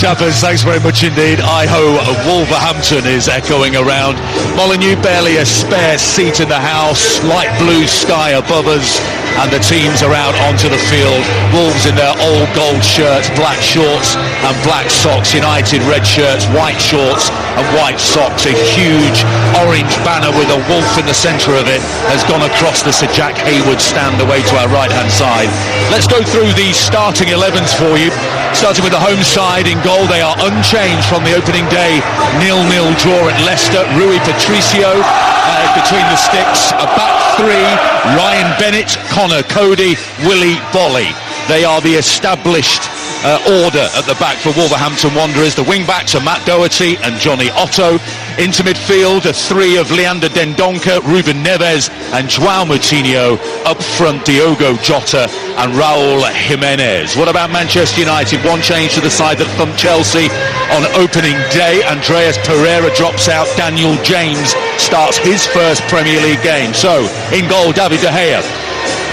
Chappers, thanks very much indeed. I-ho Wolverhampton is echoing around. Molineux, barely a spare seat in the house, light blue sky above us, and the teams are out onto the field. Wolves in their old gold shirts, black shorts and black socks. United red shirts, white shorts and white socks. A huge orange banner with a wolf in the centre of it has gone across the Sir Jack Hayward stand away to our right hand side. Let's go through the starting 11s for you. Starting with the home side. In goal, they are unchanged from the opening day 0-0 draw at Leicester. Rui Patricio between the sticks. A back three: Ryan Bennett, Connor Cody, Willy Boly. They are the established order at the back for Wolverhampton Wanderers. The wing-backs are Matt Doherty and Johnny Otto. Into midfield, a three of Leander Dendoncker, Ruben Neves and João Moutinho. Up front, Diogo Jota and Raul Jimenez. What about Manchester United? One change to the side that thumped Chelsea on opening day. Andreas Pereira drops out. Daniel James starts his first Premier League game. So, in goal, David De Gea.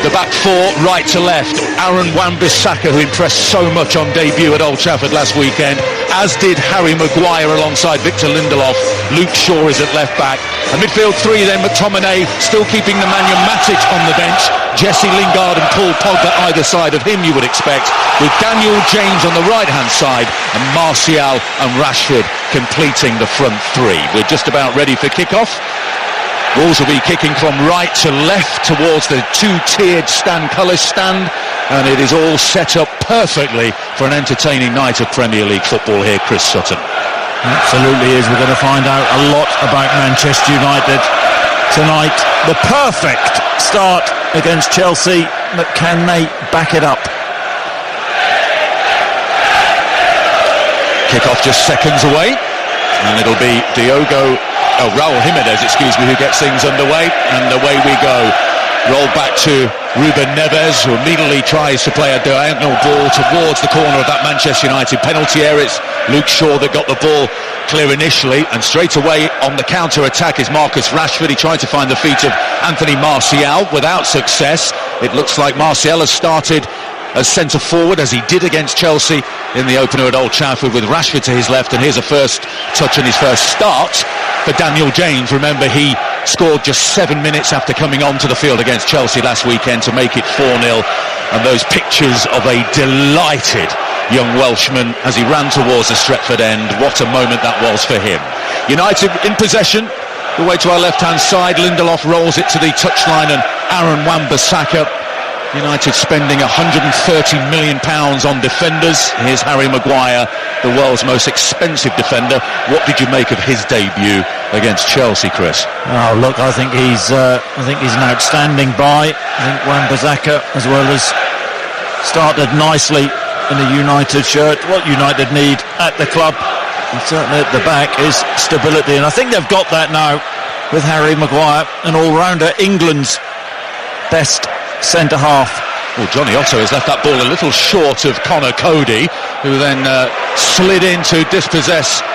The back four, right to left. Aaron Wan-Bissaka, who impressed so much on debut at Old Trafford last weekend, as did Harry Maguire alongside Victor Lindelof. Luke Shaw is at left back. A midfield three then, McTominay still keeping Nemanja Matic on the bench. Jesse Lingard and Paul Pogba either side of him, you would expect, with Daniel James on the right-hand side and Martial and Rashford completing the front three. We're just about ready for kick-off. Wolves will be kicking from right to left towards the two-tiered Stan Cullis stand, and it is all set up perfectly for an entertaining night of Premier League football here, Chris Sutton. Absolutely is. We're going to find out a lot about Manchester United tonight. The perfect start against Chelsea, but can they back it up? Kick-off just seconds away, and it'll be Raul Jimenez, who gets things underway, and away we go. Roll back to Ruben Neves, who immediately tries to play a diagonal ball towards the corner of that Manchester United penalty area. It's Luke Shaw that got the ball clear initially, and straight away on the counter-attack is Marcus Rashford. He tried to find the feet of Anthony Martial without success. It looks like Martial has started as centre forward, as he did against Chelsea in the opener at Old Trafford, with Rashford to his left, and here's a first touch and his first start for Daniel James. Remember, he scored just 7 minutes after coming onto the field against Chelsea last weekend to make it 4-0, and those pictures of a delighted young Welshman as he ran towards the Stretford end. What a moment that was for him. United in possession, the way to our left-hand side. Lindelof rolls it to the touchline, and Aaron Wan-Bissaka. United spending £130 million on defenders. Here's Harry Maguire, the world's most expensive defender. What did you make of his debut against Chelsea, Chris? Oh, look, I think he's an outstanding buy. I think Wan-Bissaka, as well as started nicely in a United shirt. What United need at the club, and certainly at the back, is stability, and I think they've got that now with Harry Maguire, an all-rounder, England's best centre-half. Well, Johnny Otto has left that ball a little short of Connor Cody, who then slid in to dispossess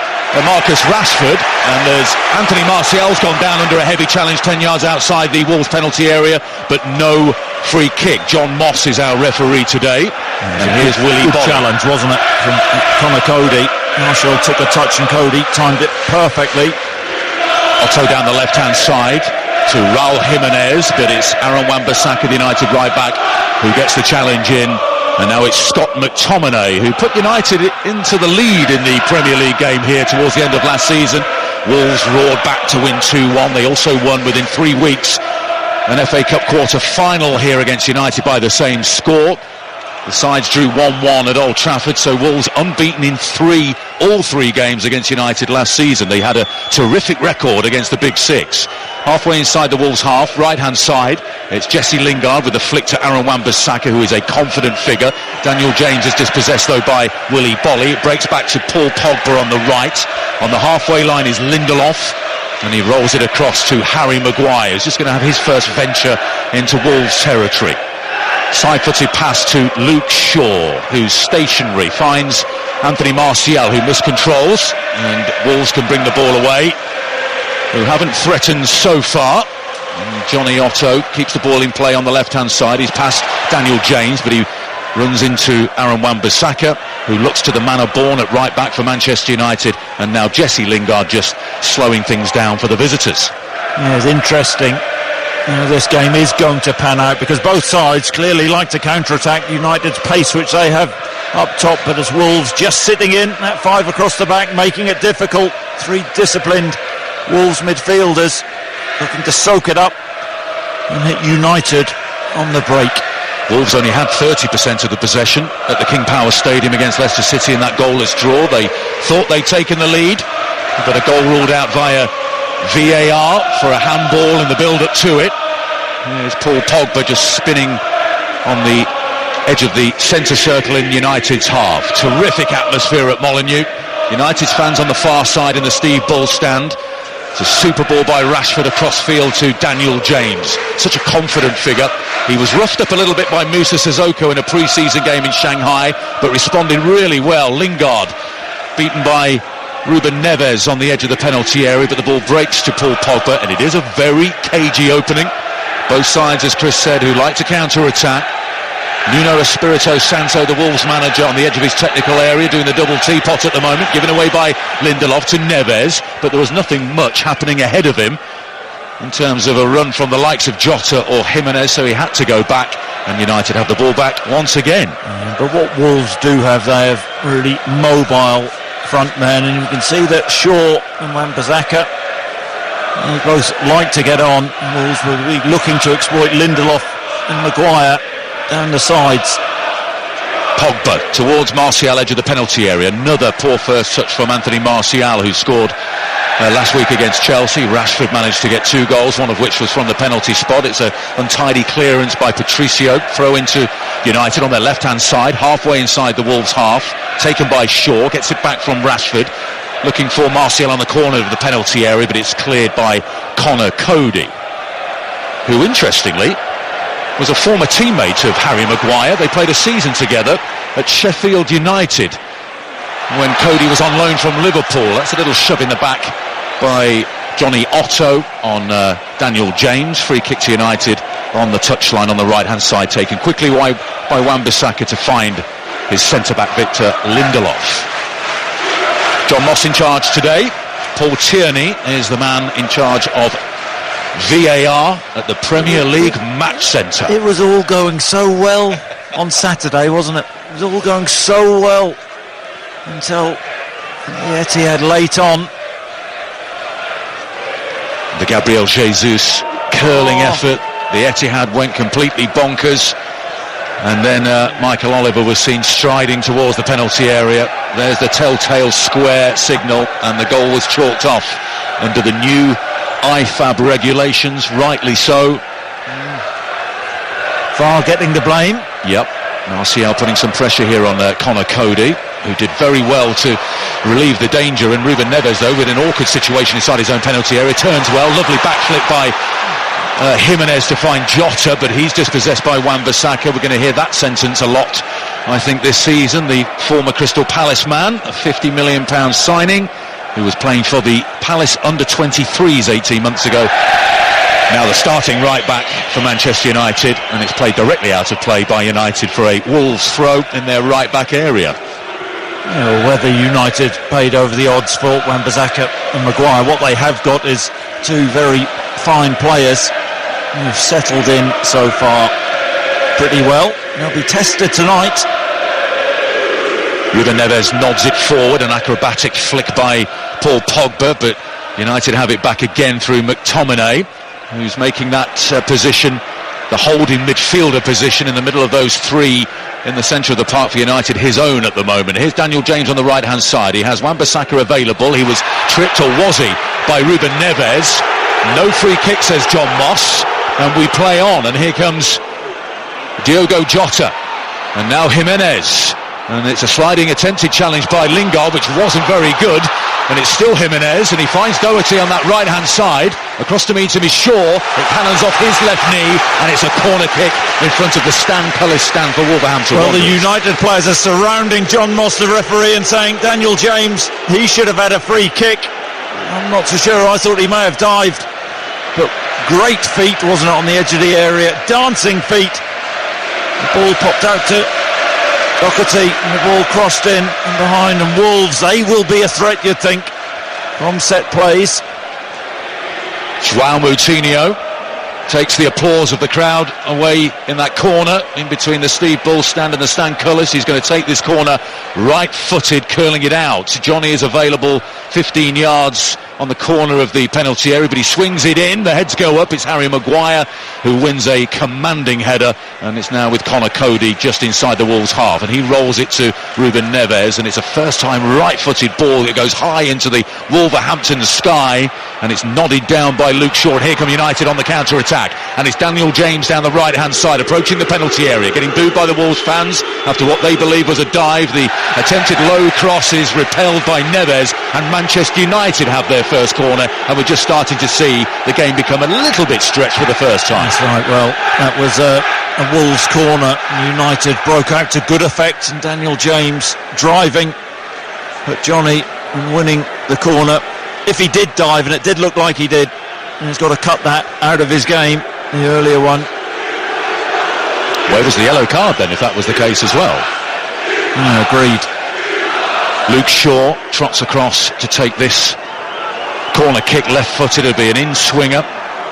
Marcus Rashford, and as Anthony Martial's gone down under a heavy challenge 10 yards outside the Wolves penalty area, but no free kick. John Moss is our referee today, and here's Willy Boly. Good challenge, wasn't it, from Connor Cody. Martial took a touch and Cody timed it perfectly. Otto down the left-hand side to Raul Jimenez, but it's Aaron Wan-Bissaka, the United right back, who gets the challenge in, and now it's Scott McTominay, who put United into the lead in the Premier League game here towards the end of last season. Wolves roared back to win 2-1. They also won within 3 weeks an FA Cup quarter-final here against United by the same score. The sides drew 1-1 at Old Trafford, so Wolves unbeaten in all three games against United last season. They had a terrific record against the Big Six. Halfway inside the Wolves half, right-hand side, it's Jesse Lingard with a flick to Aaron Wan-Bissaka, who is a confident figure. Daniel James is dispossessed, though, by Willy Boly. It breaks back to Paul Pogba on the right. On the halfway line is Lindelof, and he rolls it across to Harry Maguire. He's just going to have his first venture into Wolves territory. Side-footed pass to Luke Shaw, who's stationary, finds Anthony Martial, who miscontrols, and Wolves can bring the ball away, who haven't threatened so far. And Johnny Otto keeps the ball in play on the left-hand side. He's past Daniel James, but he runs into Aaron Wan-Bissaka. who looks to the manner born at right back for Manchester United, and now Jesse Lingard just slowing things down for the visitors. Yeah, it's interesting. This game is going to pan out because both sides clearly like to counter-attack United's pace, which they have up top, but as Wolves just sitting in that 5 across the back, making it difficult. 3 disciplined Wolves midfielders looking to soak it up and hit United on the break. Wolves only had 30% of the possession at the King Power Stadium against Leicester City in that goalless draw. They thought they'd taken the lead, but a goal ruled out via VAR for a handball in the build-up to it. Here's Paul Pogba just spinning on the edge of the centre circle in United's half. Terrific atmosphere at Molineux. United's fans on the far side in the Steve Bull stand. It's a super ball by Rashford across field to Daniel James. Such a confident figure. He was roughed up a little bit by Moussa Sissoko in a pre-season game in Shanghai, but responded really well. Lingard beaten by Ruben Neves on the edge of the penalty area, but the ball breaks to Paul Pogba, and it is a very cagey opening. Both sides, as Chris said, who like to counter-attack. Nuno Espirito Santo, the Wolves manager, on the edge of his technical area, doing the double teapot at the moment, given away by Lindelof to Neves, but there was nothing much happening ahead of him in terms of a run from the likes of Jota or Jimenez, so he had to go back, and United have the ball back once again. But what Wolves do have, they have really mobile front men, and you can see that Shaw and Wan-Bissaka both like to get on. Wolves will be looking to exploit Lindelof and Maguire down the sides. Pogba towards Martial, edge of the penalty area. Another poor first touch from Anthony Martial, who scored last week against Chelsea. Rashford managed to get 2 goals, one of which was from the penalty spot. It's an untidy clearance by Patricio. Throw into United on their left-hand side, halfway inside the Wolves' half. Taken by Shaw, gets it back from Rashford. Looking for Martial on the corner of the penalty area, but it's cleared by Connor Cody, who, interestingly, was a former teammate of Harry Maguire. They played a season together at Sheffield United when Cody was on loan from Liverpool. That's a little shove in the back by Johnny Otto on Daniel James. Free kick to United on the touchline on the right-hand side, taken quickly by Wan-Bissaka to find his centre-back Victor Lindelof. John Moss in charge today. Paul Tierney is the man in charge of VAR at the Premier League Match Centre. It was all going so well on Saturday, wasn't it? It was all going so well until the Etihad late on. The Gabriel Jesus curling effort. The Etihad went completely bonkers. And then Michael Oliver was seen striding towards the penalty area. There's the telltale square signal, and the goal was chalked off under the new IFAB regulations, rightly so. VAR getting the blame. Yep. Martial putting some pressure here on Connor Cody, who did very well to relieve the danger. And Ruben Neves, though, with an awkward situation inside his own penalty area, turns well. Lovely backflip by Jimenez to find Jota, but he's dispossessed by Wan-Bissaka. We're going to hear that sentence a lot, I think, this season. The former Crystal Palace man, a £50 million signing, who was playing for the Palace under-23s 18 months ago. Now the starting right back for Manchester United, and it's played directly out of play by United for a Wolves throw in their right back area. Whether United paid over the odds for Wan-Bissaka and Maguire, what they have got is 2 very fine players who've settled in so far pretty well. They'll be tested tonight. Ruben Neves nods it forward, an acrobatic flick by Paul Pogba, but United have it back again through McTominay, who's making that position, the holding midfielder position in the middle of those 3 in the centre of the park for United, his own at the moment. Here's Daniel James on the right-hand side. He has Wan-Bissaka available. He was tripped, or was he, by Ruben Neves. No free kick, says John Moss, and we play on. And here comes Diogo Jota, and now Jimenez. And it's a sliding attempted challenge by Lingard, which wasn't very good. And it's still Jimenez, and he finds Doherty on that right-hand side. Across to meet him is Shaw. It cannons off his left knee, and it's a corner kick in front of the colours stand for Wolverhampton. Well, the United players are surrounding John Moss, the referee, and saying, Daniel James, he should have had a free kick. I'm not so sure. I thought he may have dived. But great feet, wasn't it, on the edge of the area? Dancing feet. The ball popped out to Doherty, and the ball crossed in and behind, and Wolves, they will be a threat, you'd think, from set plays. João Moutinho takes the applause of the crowd away in that corner in between the Steve Bull stand and the stand colours. He's going to take this corner right-footed, curling it out. Johnny is available 15 yards on the corner of the penalty area, but he swings it in. The heads go up. It's Harry Maguire who wins a commanding header, and it's now with Connor Cody just inside the Wolves half, and he rolls it to Ruben Neves, and it's a first-time right-footed ball that goes high into the Wolverhampton sky, and it's nodded down by Luke Shaw. Here come United on the counter-attack, and it's Daniel James down the right-hand side approaching the penalty area, getting booed by the Wolves fans after what they believe was a dive. The attempted low cross is repelled by Neves, and Manchester United have their first corner, and we're just starting to see the game become a little bit stretched for the first time. That's right. Well, that was a Wolves corner. United broke out to good effect, and Daniel James driving, but Johnny winning the corner. If he did dive, and it did look like he did, and he's got to cut that out of his game, the earlier one. Where was the yellow card then, if that was the case as well? Agreed. Luke Shaw trots across to take this corner kick, left-footed. It'll be an in-swinger,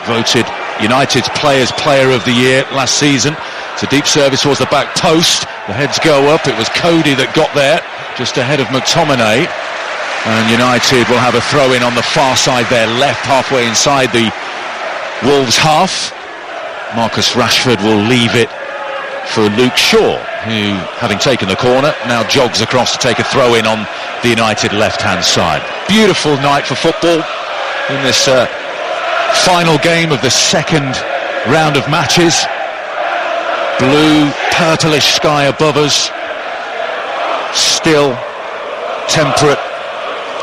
voted United's Players' Player of the Year last season. It's a deep service towards the back post. The heads go up. It was Cody that got there, just ahead of McTominay. And United will have a throw-in on the far side there, left, halfway inside the Wolves half. Marcus Rashford will leave it for Luke Shaw, who, having taken the corner, now jogs across to take a throw-in on the United left-hand side. Beautiful night for football in this final game of the second round of matches. Blue, purplish sky above us, still, temperate,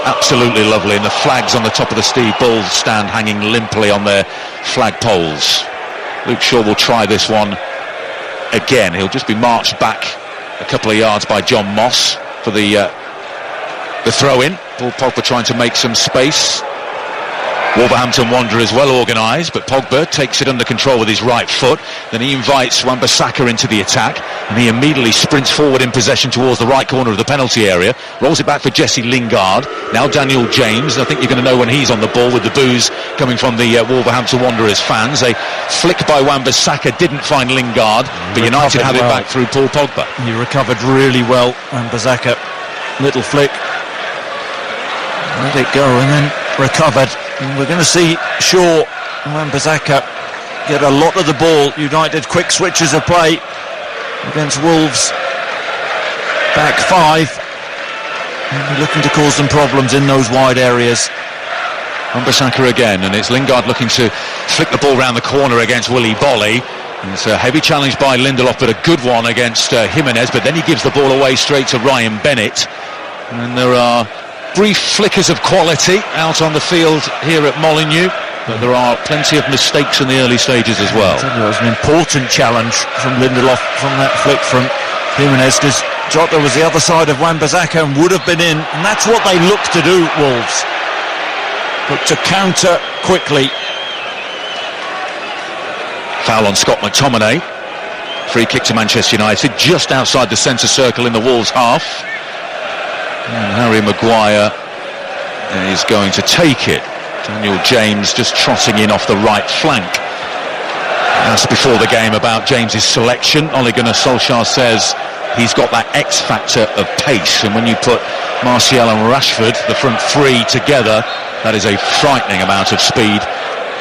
absolutely lovely, and the flags on the top of the Steve Bull stand hanging limply on their flagpoles. Luke Shaw will try this one again. He'll just be marched back a couple of yards by John Moss for the throw-in. Paul Pogba trying to make some space. Wolverhampton Wanderers well organised, but Pogba takes it under control with his right foot. Then he invites Wan-Bissaka into the attack, and he immediately sprints forward in possession towards the right corner of the penalty area, rolls it back for Jesse Lingard. Now Daniel James. I think you're going to know when he's on the ball, with the boos coming from the Wolverhampton Wanderers fans. A flick by Wan-Bissaka didn't find Lingard, but United have it back through Paul Pogba. He recovered really well, Wan-Bissaka. Little flick, let it go, and then recovered. And we're going to see Shaw and Wan-Bissaka get a lot of the ball. United quick switches of play against Wolves. Back five. And we're looking to cause them problems in those wide areas. Wan-Bissaka again, and it's Lingard looking to flick the ball round the corner against Willy Bolly. And it's a heavy challenge by Lindelof, but a good one against Jimenez, but then he gives the ball away straight to Ryan Bennett. And there are brief flickers of quality out on the field here at Molineux, but there are plenty of mistakes in the early stages as well. It was an important challenge from Lindelof from that flick from Jimenez, because Jota was the other side of Wan-Bissaka and would have been in, and that's what they look to do, Wolves. But to counter quickly. Foul on Scott McTominay. Free kick to Manchester United, just outside the centre circle in the Wolves half. And Harry Maguire is going to take it. Daniel James just trotting in off the right flank. Asked before the game about James's selection, Ole Gunnar Solskjaer says he's got that X factor of pace, and when you put Martial and Rashford, the front three, together, that is a frightening amount of speed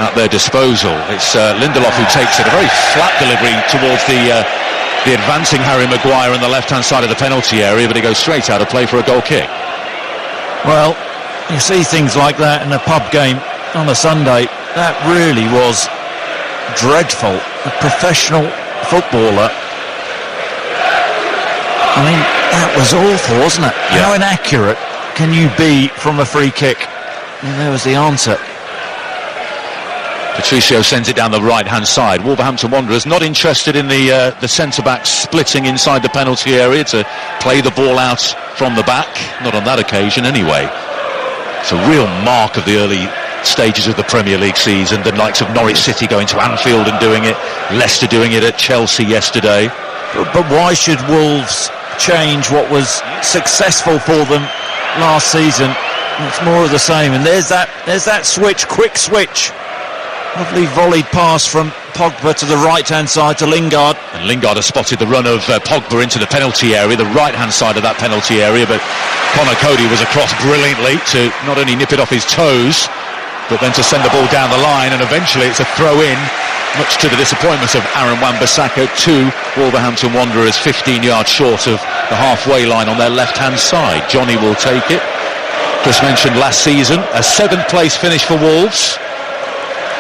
at their disposal. It's Lindelof who takes it, a very flat delivery towards the advancing Harry Maguire on the left-hand side of the penalty area, but he goes straight out of play for a goal kick. Well, you see things like that in a pub game on a Sunday. That really was dreadful. A professional footballer. I mean, that was awful, wasn't it? Yeah. How inaccurate can you be from a free kick? And there was the answer. Patricio sends it down the right-hand side. Wolverhampton Wanderers not interested in the centre-back splitting inside the penalty area to play the ball out from the back. Not on that occasion, anyway. It's a real mark of the early stages of the Premier League season. The likes of Norwich City going to Anfield and doing it. Leicester doing it at Chelsea yesterday. But why should Wolves change what was successful for them last season. It's more of the same, and there's that switch, quick switch. Lovely volleyed pass from Pogba to the right-hand side to Lingard. And Lingard has spotted the run of Pogba into the penalty area, the right-hand side of that penalty area, but Conor Cody was across brilliantly to not only nip it off his toes, but then to send the ball down the line, and eventually it's a throw-in, much to the disappointment of Aaron Wan-Bissaka, to Wolverhampton Wanderers, 15 yards short of the halfway line on their left-hand side. Johnny will take it. Chris mentioned last season, a 7th place finish for Wolves.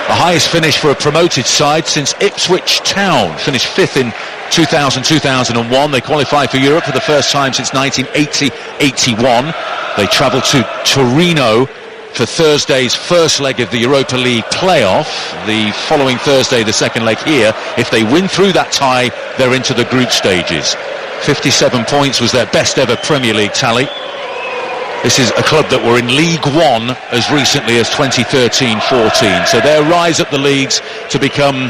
The highest finish for a promoted side since Ipswich Town finished 5th in 2000-2001. They qualified for Europe for the first time since 1980-81. They travelled to Torino for Thursday's first leg of the Europa League playoff. The following Thursday, the second leg here. If they win through that tie, they're into the group stages. 57 points was their best ever Premier League tally. This is a club that were in League One as recently as 2013-14. So their rise up the leagues to become,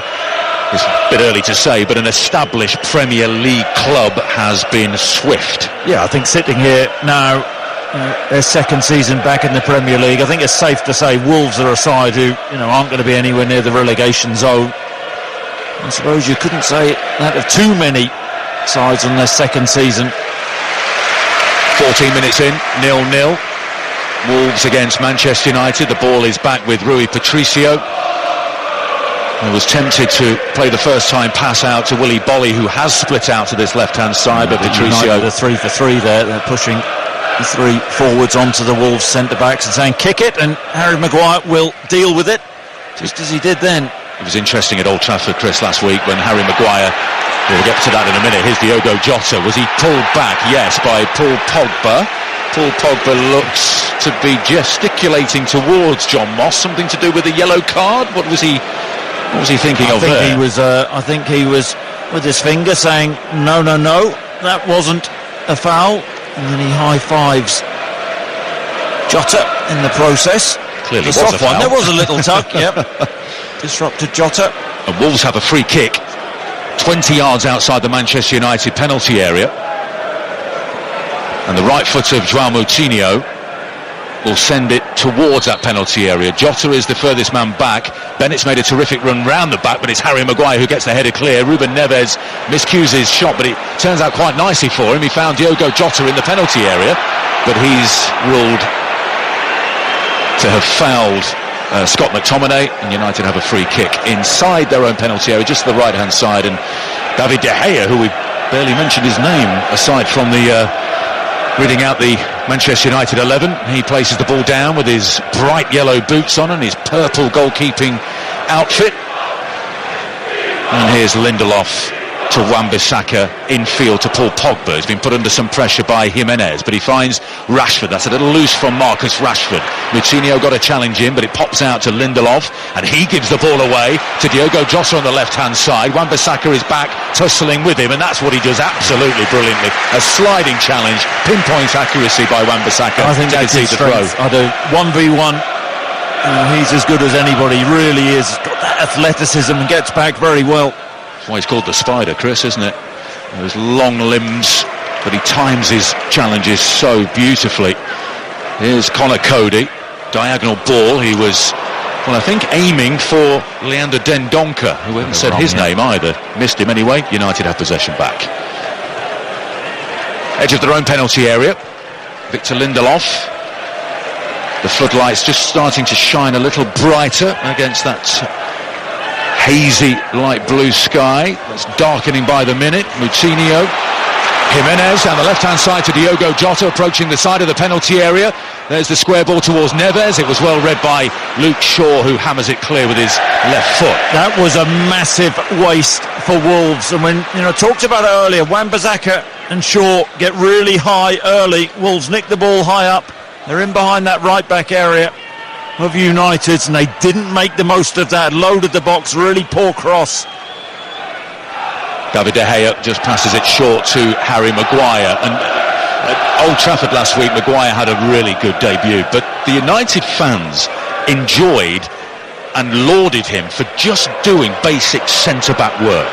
it's a bit early to say, but an established Premier League club has been swift. Yeah, I think sitting here now, their second season back in the Premier League, I think it's safe to say Wolves are a side who, aren't going to be anywhere near the relegation zone. I suppose you couldn't say that of too many sides on their second season. 14 minutes in, 0-0. Wolves against Manchester United. The ball is back with Rui Patricio. He was tempted to play the first time pass out to Willy Boly, who has split out to this left-hand side, but Patricio... United are 3 for 3 there. They're pushing the 3 forwards onto the Wolves centre-backs and saying, kick it, and Harry Maguire will deal with it, just as he did then. It was interesting at Old Trafford, Chris, last week when Harry Maguire... We'll get to that in a minute. Here's Diogo Jota. Was he pulled back? Yes, by Paul Pogba. Paul Pogba looks to be gesticulating towards John Moss. Something to do with the yellow card? What was he thinking of there? I think he was with his finger saying, no, that wasn't a foul. And then he high-fives Jota in the process. Clearly the soft one. There was a little tuck, yep. Disrupted Jota. And Wolves have a free kick 20 yards outside the Manchester United penalty area, and the right foot of João Moutinho will send it towards that penalty area. Jota is the furthest man back. Bennett's made a terrific run round the back, but it's Harry Maguire who gets the header clear. Ruben Neves miscues his shot, but it turns out quite nicely for him. He found Diogo Jota in the penalty area, but he's ruled to have fouled Scott McTominay, and United have a free kick inside their own penalty area, just to the right-hand side. And David De Gea, who we barely mentioned his name aside from the reading out the Manchester United 11, he places the ball down with his bright yellow boots on and his purple goalkeeping outfit. And here's Lindelof to Wan-Bissaka, infield to Paul Pogba. He's been put under some pressure by Jimenez, but he finds Rashford. That's a little loose from Marcus Rashford. Moutinho got a challenge in, but it pops out to Lindelof, and he gives the ball away to Diogo Jota on the left-hand side. Wan-Bissaka is back, tussling with him, and that's what he does absolutely brilliantly. A sliding challenge, pinpoint accuracy by Wan-Bissaka. I think that's his strength. I do. 1v1. He's as good as anybody. He really is. He's got that athleticism and gets back very well. Well, he's called the Spider, Chris, isn't it? Those long limbs, but he times his challenges so beautifully. Here's Conor Cody, diagonal ball. He was, well, I think aiming for Leander Dendoncker, who hadn't said his name either. Missed him anyway. United have possession back. Edge of their own penalty area. Victor Lindelof. The floodlights just starting to shine a little brighter against that hazy light blue sky. It's darkening by the minute. Moutinho, Jimenez down the left-hand side to Diogo Jota, approaching the side of the penalty area. There's the square ball towards Neves. It was well read by Luke Shaw, who hammers it clear with his left foot. That was a massive waste for Wolves, and when talked about it earlier, Wan-Bissaka and Shaw get really high early. Wolves nick the ball high up. They're in behind that right-back area of United, and they didn't make the most of that. Loaded the box, really poor cross. David De Gea just passes it short to Harry Maguire, and at Old Trafford last week Maguire had a really good debut, but the United fans enjoyed and lauded him for just doing basic centre-back work.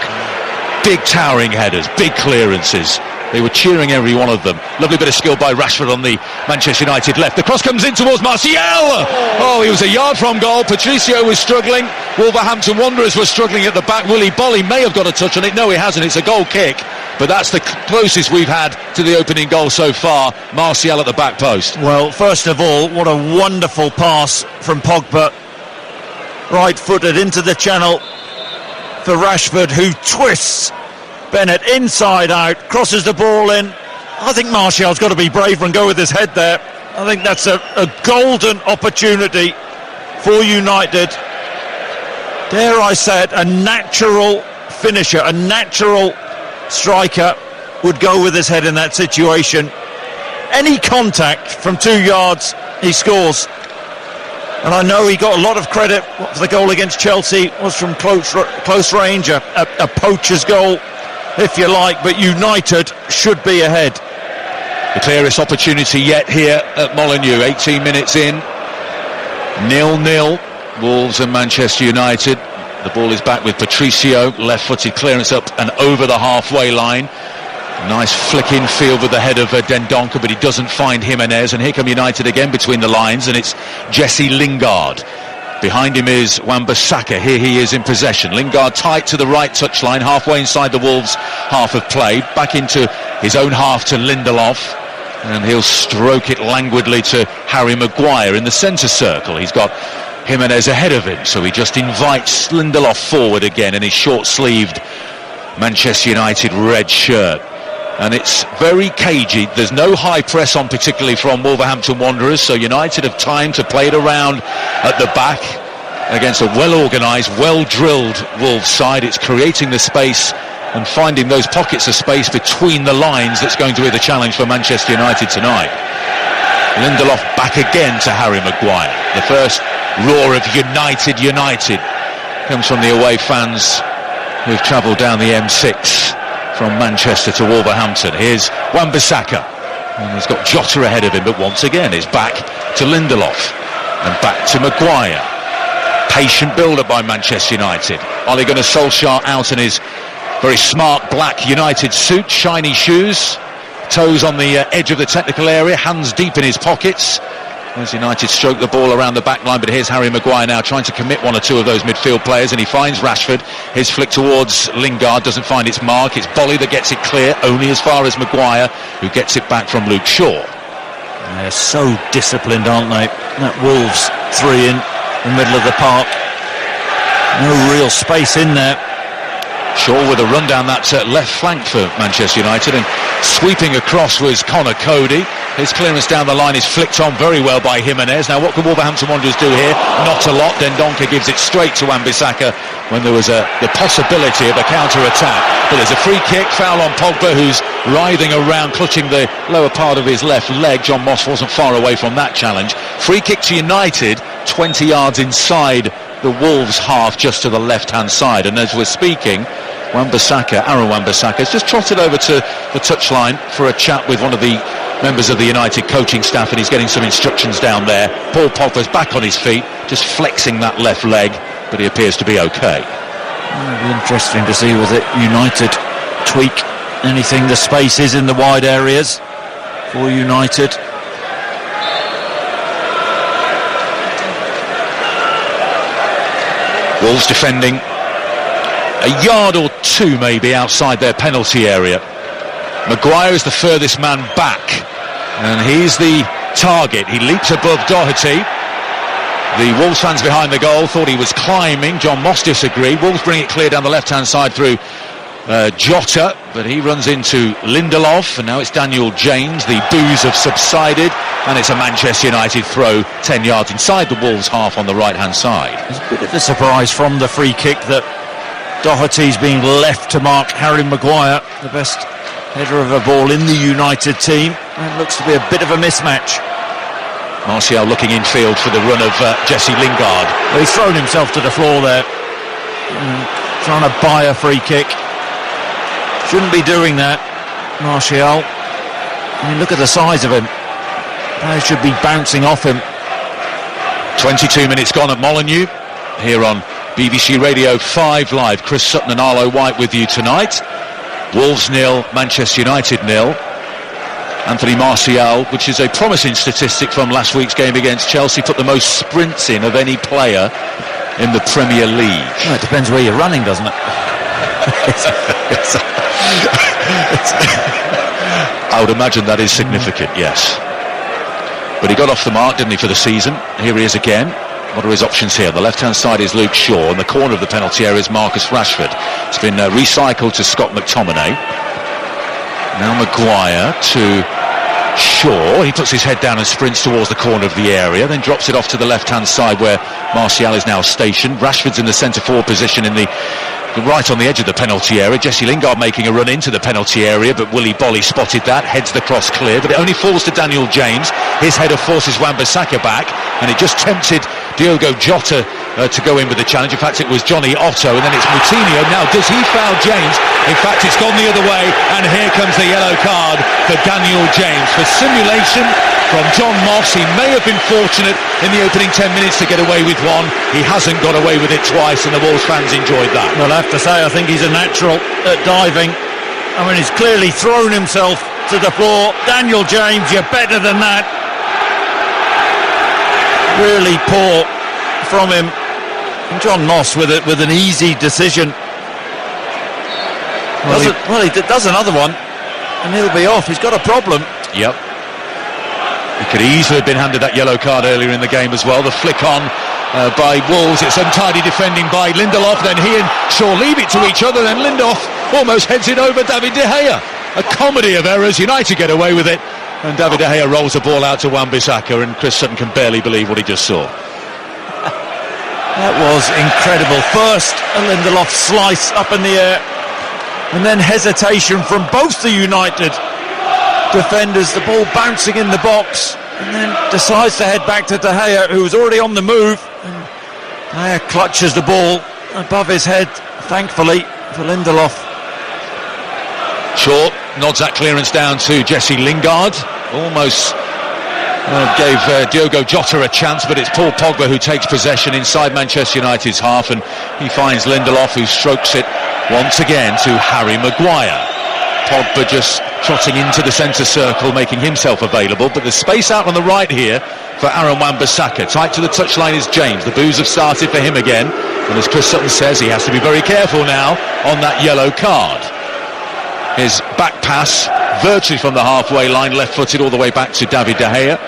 Big towering headers, big clearances. They were cheering every one of them. Lovely bit of skill by Rashford on the Manchester United left. The cross comes in towards Martial. Oh, he was a yard from goal. Patricio was struggling. Wolverhampton Wanderers were struggling at the back. Willy Bolly may have got a touch on it. No, he hasn't. It's a goal kick. But that's the closest we've had to the opening goal so far. Martial at the back post. Well, first of all, what a wonderful pass from Pogba. Right-footed into the channel for Rashford, who twists Bennett inside out, crosses the ball in. I think Martial's got to be braver and go with his head there. I think that's a golden opportunity for United. Dare I say it, a natural finisher, a natural striker would go with his head in that situation. Any contact from 2 yards, he scores. And I know he got a lot of credit for the goal against Chelsea. Was from close range, a poacher's goal, if you like, but United should be ahead. The clearest opportunity yet here at Molineux. 18 minutes in, 0-0, Wolves and Manchester United. The ball is back with Patricio, left-footed clearance up and over the halfway line. Nice flick in field with the head of Dendoncker, but he doesn't find Jimenez. And here come United again between the lines, and it's Jesse Lingard. Behind him is Wan-Bissaka. Here he is in possession. Lingard tight to the right touchline, halfway inside the Wolves' half of play. Back into his own half to Lindelof. And he'll stroke it languidly to Harry Maguire in the centre circle. He's got Jimenez ahead of him, so he just invites Lindelof forward again in his short-sleeved Manchester United red shirt. And it's very cagey. There's no high press on, particularly from Wolverhampton Wanderers, so United have time to play it around at the back against a well-organised, well-drilled Wolves side. It's creating the space and finding those pockets of space between the lines that's going to be the challenge for Manchester United tonight. Lindelof back again to Harry Maguire. The first roar of United comes from the away fans who've travelled down the M6 from Manchester to Wolverhampton. Here's Wan-Bissaka, and he's got Jota ahead of him, but once again it's back to Lindelof and back to Maguire. Patient build-up by Manchester United. Ole Gunnar Solskjaer out in his very smart black United suit, shiny shoes, toes on the edge of the technical area, hands deep in his pockets. As United stroke the ball around the back line, but here's Harry Maguire now trying to commit one or two of those midfield players, and he finds Rashford. His flick towards Lingard doesn't find its mark. It's Bolly that gets it clear, only as far as Maguire, who gets it back from Luke Shaw. They're so disciplined, aren't they? That Wolves 3 in the middle of the park. No real space in there. Shaw with a run down that left flank for Manchester United, and sweeping across was Connor Cody. His clearance down the line is flicked on very well by Jimenez. Now what can Wolverhampton Wanderers do here? Not a lot. Dendoncker gives it straight to Wan-Bissaka when there was the possibility of a counter-attack. But there's a free kick, foul on Pogba, who's writhing around, clutching the lower part of his left leg. John Moss wasn't far away from that challenge. Free kick to United, 20 yards inside the Wolves half, just to the left-hand side. And as we're speaking, Aaron Wan-Bissaka has just trotted over to the touchline for a chat with one of the members of the United coaching staff, and he's getting some instructions down there. Paul Pogba's back on his feet, just flexing that left leg, but he appears to be okay. It'll be interesting to see whether United tweak anything. The space is in the wide areas for United. Wolves defending a yard or two maybe outside their penalty area. Maguire is the furthest man back, and he's the target. He leaps above Doherty. The Wolves fans behind the goal thought he was climbing. John Moss disagreed. Wolves bring it clear down the left-hand side through Jota, but he runs into Lindelof, and now it's Daniel James. The boos have subsided, and it's a Manchester United throw 10 yards inside the Wolves half on the right-hand side. It's a bit of a surprise from the free kick that Doherty's being left to mark Harry Maguire, the best header of a ball in the United team. It looks to be a bit of a mismatch. Martial looking infield for the run of Jesse Lingard. Well, he's thrown himself to the floor there, trying to buy a free kick. Shouldn't be doing that, Martial. I mean, look at the size of him. They should be bouncing off him. 22 minutes gone at Molineux, here on BBC Radio 5 Live. Chris Sutton and Arlo White with you tonight. Wolves 0, Manchester United 0. Anthony Martial, which is a promising statistic from last week's game against Chelsea, put the most sprints in of any player in the Premier League. Well, it depends where you're running, doesn't it? I would imagine that is significant, yes. But he got off the mark, didn't he, for the season? Here he is again. What are his options here? The left-hand side is Luke Shaw, and the corner of the penalty area is Marcus Rashford. It's been recycled to Scott McTominay. Now Maguire to Shaw. He puts his head down and sprints towards the corner of the area, then drops it off to the left-hand side where Martial is now stationed. Rashford's in the centre-forward position in the right on the edge of the penalty area. Jesse Lingard making a run into the penalty area, but Willy Bolly spotted that, heads the cross clear, but it only falls to Daniel James. His header forces Wan-Bissaka back, and it just tempted Diogo Jota to go in with the challenge. In fact, it was Johnny Otto, and then it's Moutinho. Now, does he foul James? In fact, it's gone the other way, and here comes the yellow card for Daniel James. For simulation from John Moss, he may have been fortunate in the opening 10 minutes to get away with one. He hasn't got away with it twice, and the Wolves fans enjoyed that. Well, I have to say, I think he's a natural at diving. I mean, he's clearly thrown himself to the floor. Daniel James, you're better than that. Really poor from him. And John Moss with an easy decision. He does another one, and he'll be off. He's got a problem. Yep. He could easily have been handed that yellow card earlier in the game as well. The flick on by Wolves. It's untidy defending by Lindelof. Then he and Shaw leave it to each other. Then Lindelof almost heads it over David De Gea. A comedy of errors. United get away with it. And David De Gea rolls the ball out to Wan-Bissaka, and Chris Sutton can barely believe what he just saw. That was incredible. First, a Lindelof slice up in the air, and then hesitation from both the United defenders. The ball bouncing in the box, and then decides to head back to De Gea, who was already on the move. And De Gea clutches the ball above his head, thankfully, for Lindelof. Shaw nods that clearance down to Jesse Lingard. Almost gave Diogo Jota a chance, but it's Paul Pogba who takes possession inside Manchester United's half, and he finds Lindelof, who strokes it once again to Harry Maguire. Pogba just trotting into the centre circle, making himself available, but there's space out on the right here for Aaron Wan-Bissaka. Tight to the touchline is James. The boos have started for him again, and as Chris Sutton says, he has to be very careful now on that yellow card. His back pass, virtually from the halfway line, left-footed all the way back to David De Gea,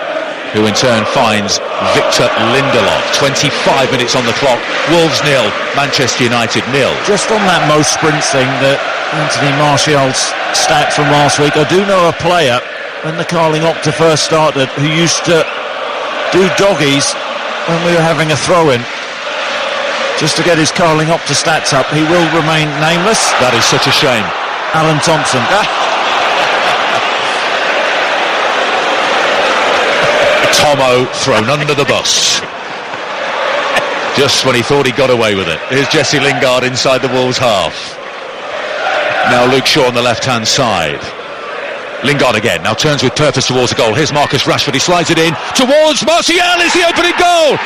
who in turn finds Victor Lindelof. 25 minutes on the clock. Wolves 0, Manchester United 0. Just on that most sprints thing, that Anthony Martial's stat from last week, I do know a player, when the Carling Opta first started, who used to do doggies when we were having a throw-in. Just to get his Carling Opta stats up. He will remain nameless. That is such a shame. Alan Thompson. Tomo thrown under the bus. Just when he thought he got away with it. Here's Jesse Lingard inside the Wolves half. Now Luke Shaw on the left-hand side. Lingard again, now turns with purpose towards the goal. Here's Marcus Rashford, he slides it in towards Martial, is the opening goal!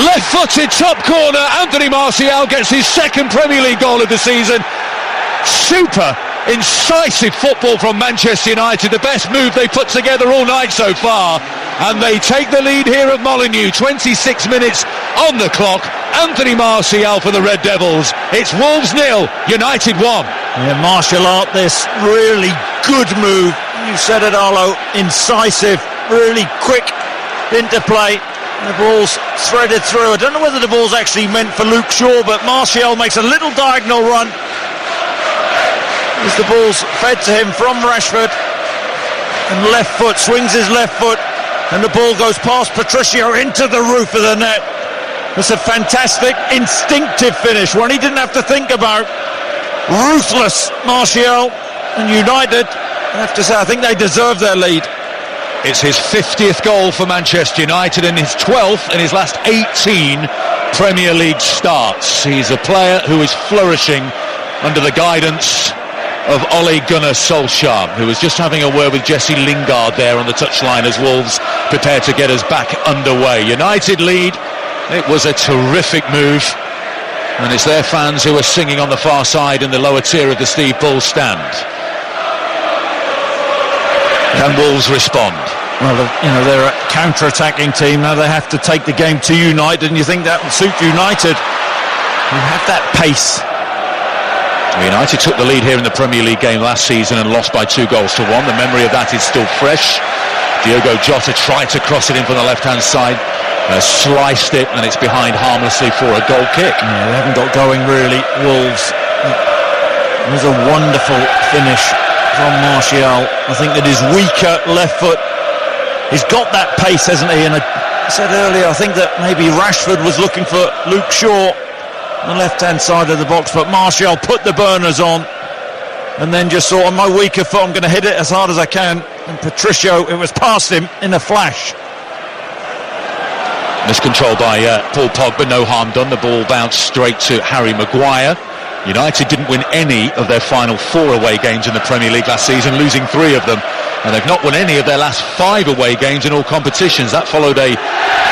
Left-footed top corner, Anthony Martial gets his second Premier League goal of the season. Super incisive football from Manchester United, the best move they put together all night so far, and they take the lead here at Molineux. 26 minutes on the clock. Anthony Martial for the Red Devils. It's Wolves 0, United 1. Yeah, martial art, this really good move. You said it, Arlo. Incisive, really quick interplay. The ball's threaded through. I don't know whether the ball's actually meant for Luke Shaw, but Martial makes a little diagonal run as the ball's fed to him from Rashford, and left foot, swings his left foot, and the ball goes past Patricio into the roof of the net. It's a fantastic instinctive finish, one he didn't have to think about. Ruthless Martial, and United, I have to say, I think they deserve their lead. It's his 50th goal for Manchester United and his 12th in his last 18 Premier League starts. He's a player who is flourishing under the guidance of Ole Gunnar Solskjaer, who was just having a word with Jesse Lingard there on the touchline as Wolves prepare to get us back underway. United lead. It was a terrific move. And it's their fans who are singing on the far side in the lower tier of the Steve Bull stand. Can Wolves respond? Well, they're a counter-attacking team. Now they have to take the game to United, and you think that will suit United, who have that pace. United took the lead here in the Premier League game last season and lost by 2-1. The memory of that is still fresh. Diogo Jota tried to cross it in from the left-hand side, sliced it, and it's behind harmlessly for a goal kick. Yeah, they haven't got going really, Wolves. It was a wonderful finish from Martial. I think that his weaker left foot, he's got that pace, hasn't he? And I said earlier, I think that maybe Rashford was looking for Luke Shaw on the left-hand side of the box, but Martial put the burners on and then just saw, on my weaker foot, I'm going to hit it as hard as I can. And Patricio, it was past him in a flash. Miscontrol by Paul Pogba, no harm done. The ball bounced straight to Harry Maguire. United didn't win any of their final 4 away games in the Premier League last season, losing 3 of them. And they've not won any of their last 5 away games in all competitions. That followed a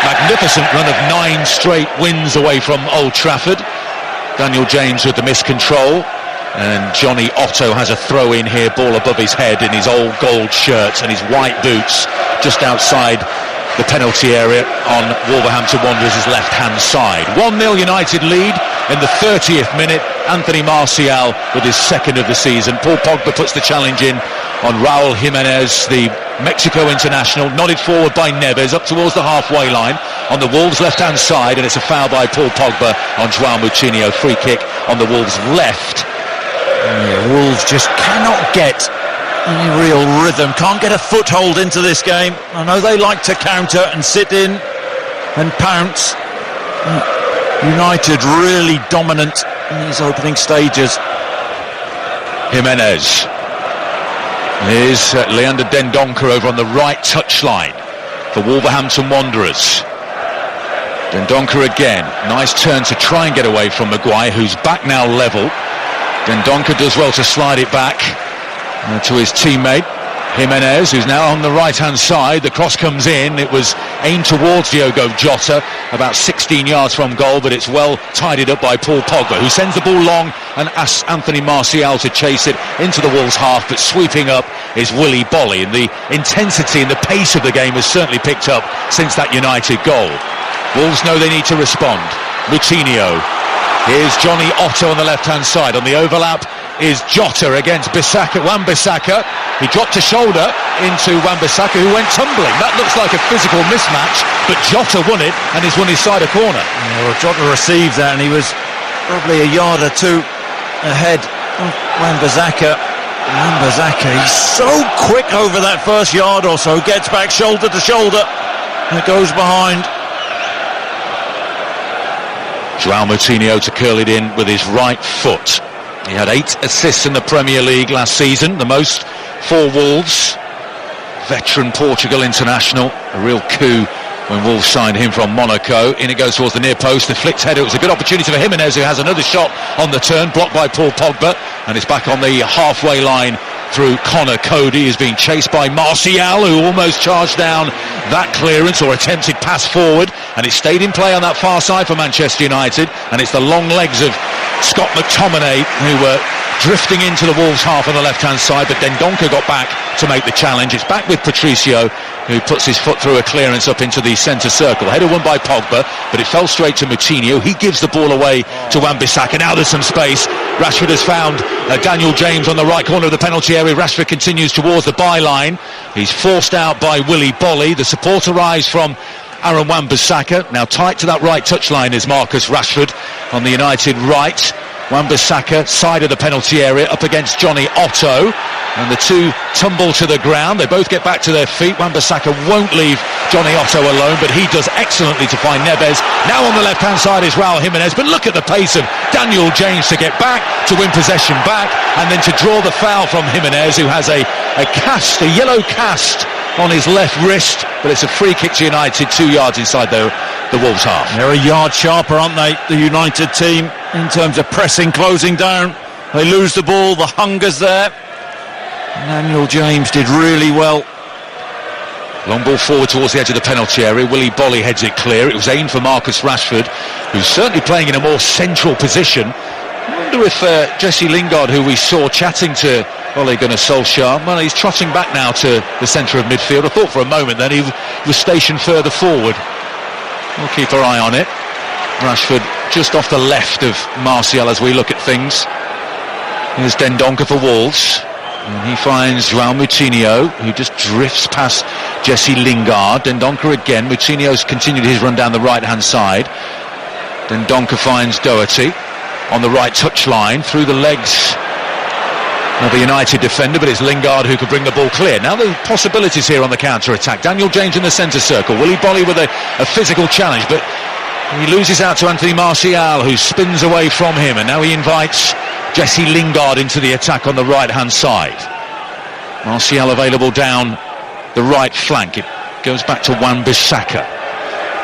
magnificent run of 9 straight wins away from Old Trafford. Daniel James with the miscontrol, and Johnny Otto has a throw in here, ball above his head in his old gold shirt and his white boots, just outside the penalty area on Wolverhampton Wanderers' left-hand side. 1-0 United lead in the 30th minute. Anthony Martial with his 2nd of the season. Paul Pogba puts the challenge in on Raul Jimenez, the Mexico international, nodded forward by Neves up towards the halfway line on the Wolves left-hand side, and it's a foul by Paul Pogba on João Moutinho. Free kick on the Wolves left. Wolves just cannot get any real rhythm, can't get a foothold into this game. I know they like to counter and sit in and pounce. United really dominant in these opening stages. Jimenez. Here's Leander Dendoncker over on the right touchline for Wolverhampton Wanderers. Dendoncker again, nice turn to try and get away from Maguire, who's back now level. Dendoncker does well to slide it back to his teammate Jimenez, who's now on the right-hand side. The cross comes in. It was aimed towards Diogo Jota, about 16 yards from goal, but it's well tidied up by Paul Pogba, who sends the ball long and asks Anthony Martial to chase it into the Wolves' half, but sweeping up is Willy Boly, and the intensity and the pace of the game has certainly picked up since that United goal. Wolves know they need to respond. Moutinho. Here's Johnny Otto on the left-hand side. On the overlap is Jota against Bissaka. Wan-Bissaka. He dropped a shoulder into Wan-Bissaka, who went tumbling. That looks like a physical mismatch, but Jota won it, and he's won his side a corner. Well, Jota received that, and he was probably a yard or two ahead of Wan-Bissaka. Wan-Bissaka, he's so quick over that first yard or so, gets back shoulder to shoulder, and it goes behind. João Moutinho to curl it in with his right foot. He had 8 assists in the Premier League last season, the most for Wolves. Veteran Portugal international, a real coup when Wolves signed him from Monaco. In it goes towards the near post, the flicked header. It was a good opportunity for Jimenez, who has another shot on the turn, blocked by Paul Pogba, and it's back on the halfway line through Connor Cody, who's being chased by Martial, who almost charged down that clearance or attempted pass forward, and it stayed in play on that far side for Manchester United, and it's the long legs of Scott McTominay who were drifting into the Wolves half on the left-hand side, but Dendoncker got back to make the challenge. It's back with Patricio, who puts his foot through a clearance up into the centre circle. Header won by Pogba, but it fell straight to Moutinho. He gives the ball away to Wan-Bissaka. Now there's some space. Rashford has found Daniel James on the right corner of the penalty area. Rashford continues towards the byline. He's forced out by Willy Boly. The support arrives from Aaron Wan-Bissaka. Now tight to that right touchline is Marcus Rashford on the United right. Wan-Bissaka, side of the penalty area, up against Johnny Otto, and the two tumble to the ground. They both get back to their feet. Wan-Bissaka won't leave Johnny Otto alone, but he does excellently to find Neves. Now on the left-hand side is Raul Jimenez, but look at the pace of Daniel James to get back, to win possession back, and then to draw the foul from Jimenez, who has a yellow cast on his left wrist, but it's a free kick to United, 2 yards inside the Wolves half. They're a yard sharper, aren't they, the United team, in terms of pressing, closing down. They lose the ball, the hunger's there. Daniel James did really well Long ball forward towards the edge of the penalty area. Willy Boly heads it clear. It was aimed for Marcus Rashford, who's certainly playing in a more central position. I wonder if Jesse Lingard, who we saw chatting to Ole Gunnar Solskjaer, well, he's trotting back now to the centre of midfield. I thought for a moment that he was stationed further forward. We'll keep our eye on it. Rashford just off the left of Martial as we look at things. Here's Dendoncker for Wolves. And he finds João Moutinho, who just drifts past Jesse Lingard. Dendoncker again. Moutinho's continued his run down the right-hand side. Dendoncker finds Doherty on the right touchline, through the legs of the United defender, but it's Lingard who could bring the ball clear. Now the possibilities here on the counter-attack. Daniel James in the centre circle. Willy Boly with a physical challenge, but he loses out to Anthony Martial, who spins away from him, and now he invites Jesse Lingard into the attack on the right-hand side. Martial available down the right flank. It goes back to Wan-Bissaka.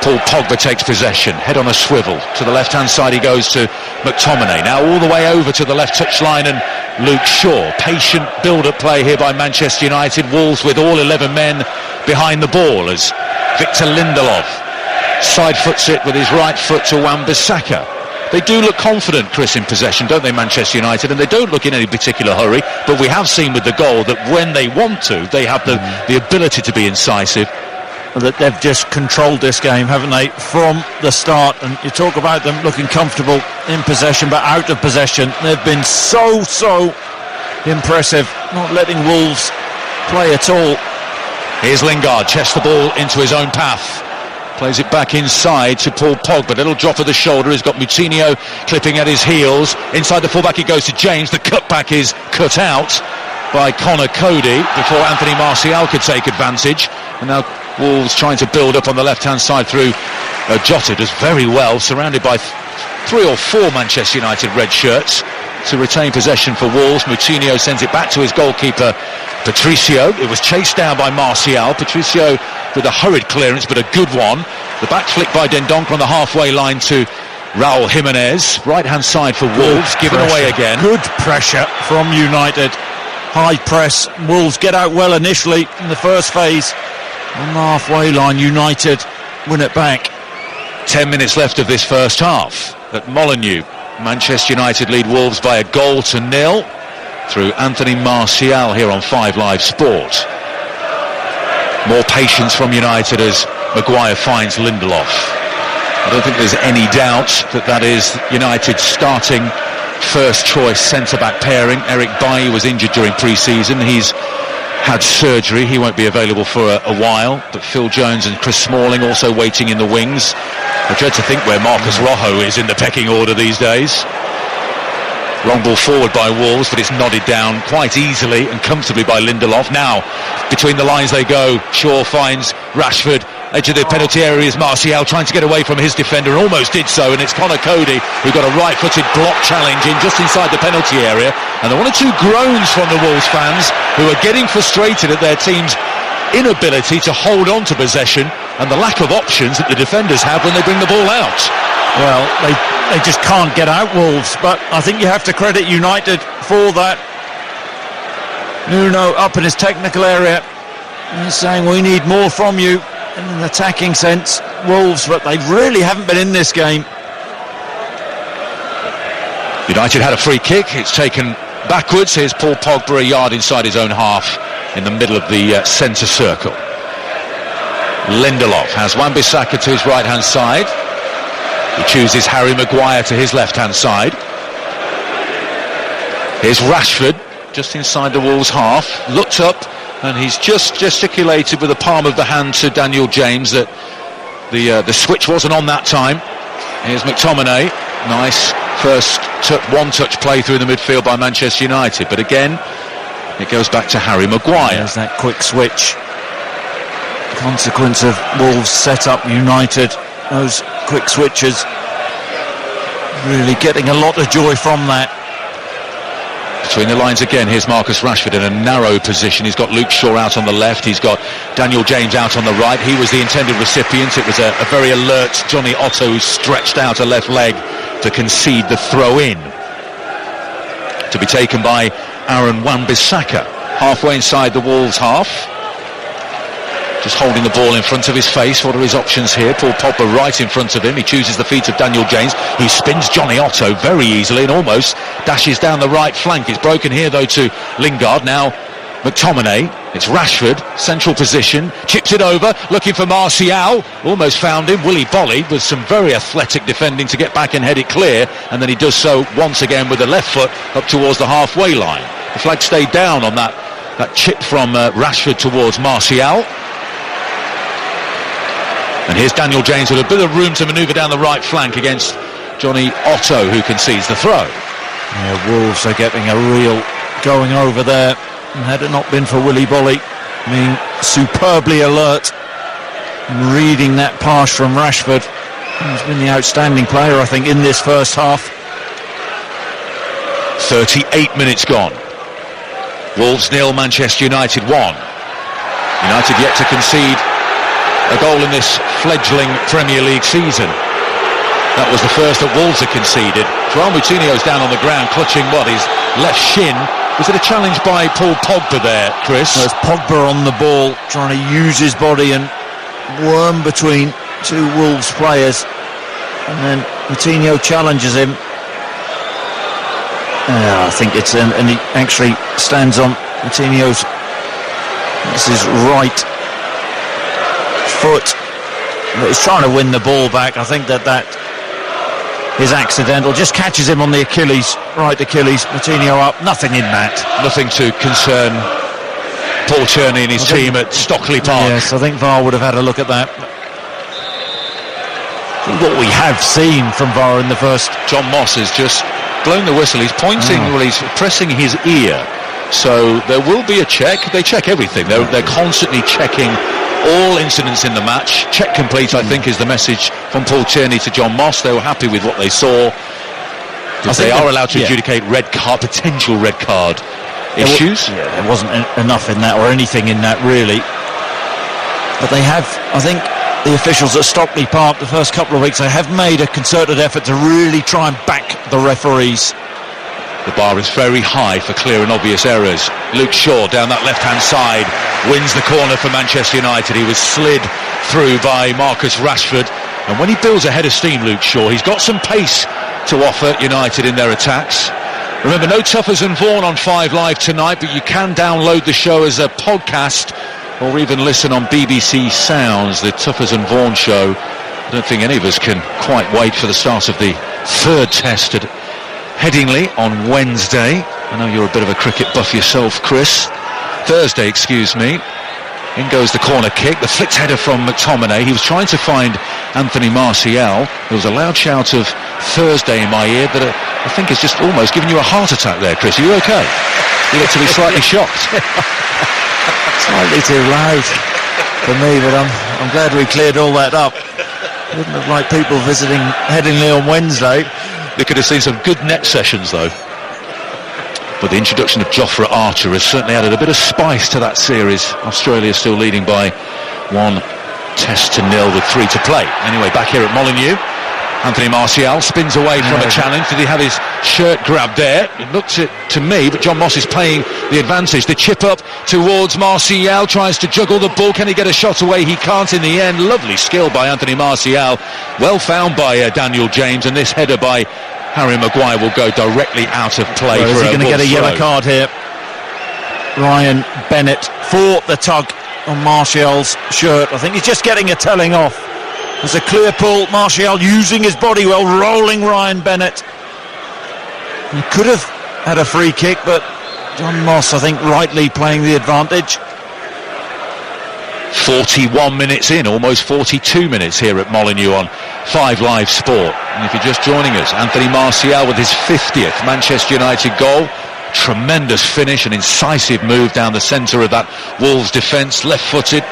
Paul Pogba takes possession, head on a swivel. To the left-hand side he goes to McTominay. Now all the way over to the left touchline and Luke Shaw. Patient build-up play here by Manchester United. Wolves with all 11 men behind the ball as Victor Lindelof side foots it with his right foot to Wan-Bissaka. They do look confident, Chris, in possession, don't they, Manchester United? And they don't look in any particular hurry, but we have seen with the goal that when they want to, they have the ability to be incisive. That they've just controlled this game, haven't they, from the start. And you talk about them looking comfortable in possession but out of possession. They've been so impressive, not letting Wolves play at all. Here's Lingard, chests the ball into his own path, plays it back inside to Paul Pogba. Little drop of the shoulder. He's got Moutinho clipping at his heels. Inside the fullback it goes to James. The cutback is cut out by Connor Cody before Anthony Martial could take advantage. And now Wolves trying to build up on the left-hand side through Jota. Does very well, surrounded by 3 or 4 Manchester United red shirts to retain possession for Wolves. Moutinho sends it back to his goalkeeper Patricio. It was chased down by Martial. Patricio with a hurried clearance, but a good one. The back flick by Dendoncker on the halfway line to Raul Jimenez. Right-hand side for Wolves, given away again. Good pressure from United. High press. Wolves get out well initially in the first phase. On the halfway line, United win it back. 10 minutes left of this first half at Molineux. Manchester United lead Wolves by 1-0 through Anthony Martial here on 5 Live Sport. More patience from United as Maguire finds Lindelof. I don't think there's any doubt that is United's starting first choice centre-back pairing. Eric Bailly was injured during pre-season. He's had surgery. He won't be available for a while, but Phil Jones and Chris Smalling also waiting in the wings. I dread to think where Marcus Rojo is in the pecking order these days. Long ball forward by Wolves, but it's nodded down quite easily and comfortably by Lindelof. Now between the lines they go. Shaw finds Rashford. Edge of the penalty area is Martial trying to get away from his defender, and almost did so, and it's Connor Cody who got a right-footed block challenge in just inside the penalty area. And there are 1 or 2 groans from the Wolves fans who are getting frustrated at their team's inability to hold on to possession and the lack of options that the defenders have when they bring the ball out. Well, they just can't get out, Wolves, but I think you have to credit United for that. Nuno up in his technical area, he's saying we need more from you in an attacking sense. Wolves, but they really haven't been in this game. United had a free kick. It's taken backwards. Here's Paul Pogba a yard inside his own half in the middle of the centre circle. Lindelof has Wan-Bissaka to his right-hand side. He chooses Harry Maguire to his left-hand side. Here's Rashford just inside the Wolves half. Looked up and he's just gesticulated with the palm of the hand to Daniel James that the switch wasn't on that time. Here's McTominay. Nice first one-touch play through the midfield by Manchester United, but again it goes back to Harry Maguire. There's that quick switch. Consequence of Wolves set up United. Those quick switches, really getting a lot of joy from that. Between the lines again, here's Marcus Rashford in a narrow position. He's got Luke Shaw out on the left. He's got Daniel James out on the right. He was the intended recipient. It was a very alert Johnny Otto who stretched out a left leg to concede the throw-in. To be taken by Aaron Wan-Bissaka, halfway inside the Wolves half. just holding the ball in front of his face. What are his options here? Paul Pogba right in front of him. He chooses the feet of Daniel James. He spins Johnny Otto very easily and almost dashes down the right flank. It's broken here though to Lingard. Now McTominay. It's Rashford, central position, chips it over, looking for Martial, almost found him. Willy Bolly with some very athletic defending to get back and head it clear, and then he does so once again with the left foot up towards the halfway line. The flag stayed down on that chip from Rashford towards Martial. And here's Daniel James with a bit of room to manoeuvre down the right flank against Johnny Otto, who concedes the throw. Yeah, Wolves are getting a real going over there. And had it not been for Willy Bolly being superbly alert and reading that pass from Rashford, he's been the outstanding player, I think, in this first half. 38 minutes gone. Wolves 0, Manchester United 1. United yet to concede a goal in this fledgling Premier League season. That was the first that Wolves had conceded. João Moutinho's down on the ground, clutching his left shin. Was it a challenge by Paul Pogba there, Chris? There's Pogba on the ball, trying to use his body and worm between two Wolves players. And then Moutinho challenges him. I think it's and he actually stands on Moutinho's, this is right foot. But he's trying to win the ball back. I think that is accidental. Just catches him on the Achilles, right Achilles. Moutinho up, nothing in that. Nothing to concern Paul Tierney and his team at Stockley Park. Yes, I think VAR would have had a look at that. I think what we have seen from VAR in the first... John Moss has just blown the whistle. He's pointing, well, he's pressing his ear. So there will be a check. They check everything. They're constantly checking all incidents in the match. Check complete, I think, is the message from Paul Tierney to John Moss. They were happy with what they saw. They are allowed to adjudicate potential red card issues. There wasn't enough in that, or anything in that, really. But they have, I think, the officials at Stockley Park the first couple of weeks, they have made a concerted effort to really try and back the referees. The bar is very high for clear and obvious errors. Luke Shaw down that left-hand side wins the corner for Manchester United. He was slid through by Marcus Rashford. And when he builds a head of steam, Luke Shaw, he's got some pace to offer United in their attacks. Remember, no Tuffers and Vaughan on 5 Live tonight, but you can download the show as a podcast or even listen on BBC Sounds, the Tuffers and Vaughan show. I don't think any of us can quite wait for the start of the third test at Headingley on Wednesday. I know you're a bit of a cricket buff yourself, Chris. Thursday, excuse me. In goes the corner kick, the flicked header from McTominay. He was trying to find Anthony Martial. There was a loud shout of Thursday in my ear that I think has just almost given you a heart attack there, Chris. Are you okay? You look to be slightly shocked. Slightly too loud for me, but I'm glad we cleared all that up. Wouldn't have liked people visiting Headingley on Wednesday. They could have seen some good net sessions, though. But the introduction of Jofra Archer has certainly added a bit of spice to that series. Australia still leading by 1 test to 0 with 3 to play. Anyway, back here at Molineux, Anthony Martial spins away from a challenge. Did he have his shirt grabbed there? It looks to me, but John Moss is playing the advantage. The chip up towards Martial, tries to juggle the ball. Can he get a shot away? He can't in the end. Lovely skill by Anthony Martial. Well found by Daniel James, and this header by Harry Maguire will go directly out of play. Well, is he going to get a yellow card here? Ryan Bennett for the tug on Martial's shirt. I think he's just getting a telling off. There's a clear pull. Martial using his body well, rolling Ryan Bennett. He could have had a free kick, but John Moss, I think, rightly playing the advantage. 41 minutes in, almost 42 minutes here at Molineux on 5 Live Sport. And if you're just joining us, Anthony Martial with his 50th Manchester United goal. Tremendous finish, an incisive move down the centre of that Wolves defence, left-footed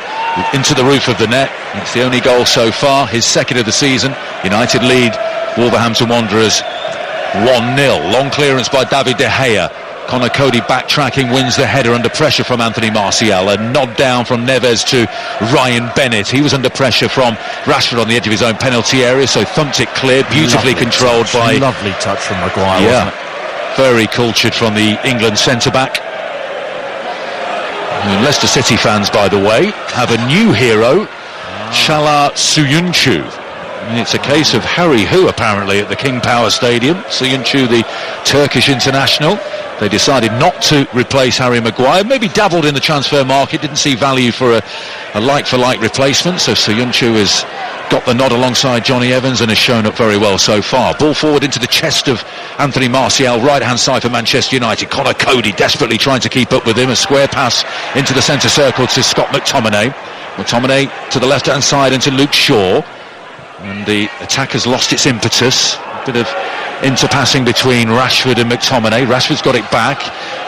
into the roof of the net. It's the only goal so far, his second of the season. United lead Wolverhampton Wanderers 1-0. Long clearance by David De Gea. Conor Cody backtracking, wins the header under pressure from Anthony Martial. A nod down from Neves to Ryan Bennett. He was under pressure from Rashford on the edge of his own penalty area, so thumped it clear, beautifully controlled by... Lovely touch from Maguire, wasn't it? Very cultured from the England centre-back. Leicester City fans, by the way, have a new hero, Çağlar Söyüncü. It's a case of Harry Hu, apparently, at the King Power Stadium. Söyüncü, the Turkish international. They decided not to replace Harry Maguire. Maybe dabbled in the transfer market, didn't see value for a like-for-like replacement. So Söyüncü has got the nod alongside Johnny Evans and has shown up very well so far. Ball forward into the chest of Anthony Martial, right-hand side for Manchester United. Conor Cody desperately trying to keep up with him. A square pass into the centre circle to Scott McTominay. McTominay to the left-hand side into Luke Shaw. And the attack has lost its impetus. A bit of interpassing between Rashford and McTominay. Rashford's got it back.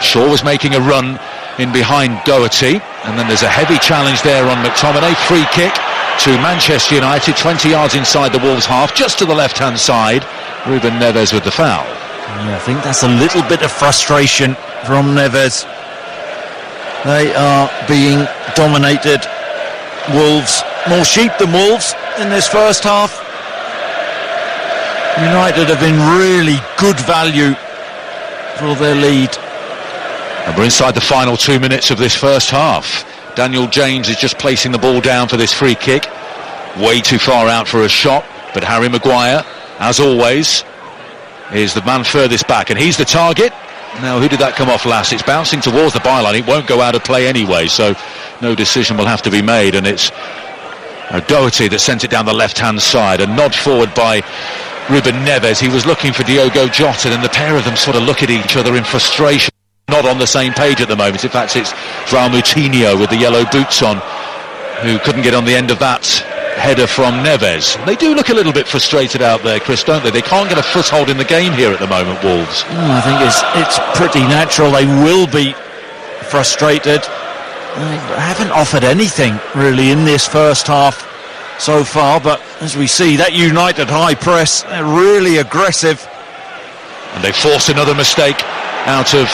Shaw was making a run in behind Doherty. And then there's a heavy challenge there on McTominay. Free kick to Manchester United, 20 yards inside the Wolves half, just to the left-hand side. Ruben Neves with the foul. Yeah, I think that's a little bit of frustration from Neves. They are being dominated. Wolves, more sheep than Wolves in this first half. United have been really good value for their lead. And we're inside the final 2 minutes of this first half. Daniel James is just placing the ball down for this free kick. Way too far out for a shot, but Harry Maguire, as always, is the man furthest back, and he's the target. Now, who did that come off last? It's bouncing towards the byline. It won't go out of play anyway, so no decision will have to be made, and it's Doherty that sent it down the left-hand side. A nod forward by Ruben Neves. He was looking for Diogo Jota, and the pair of them sort of look at each other in frustration. Not on the same page at the moment. In fact, it's João Moutinho with the yellow boots on who couldn't get on the end of that header from Neves. They do look a little bit frustrated out there, Chris, don't they? They can't get a foothold in the game here at the moment, Wolves. I think it's pretty natural. They will be frustrated. They haven't offered anything really in this first half so far, but as we see, that United high press, they're really aggressive. And they force another mistake out of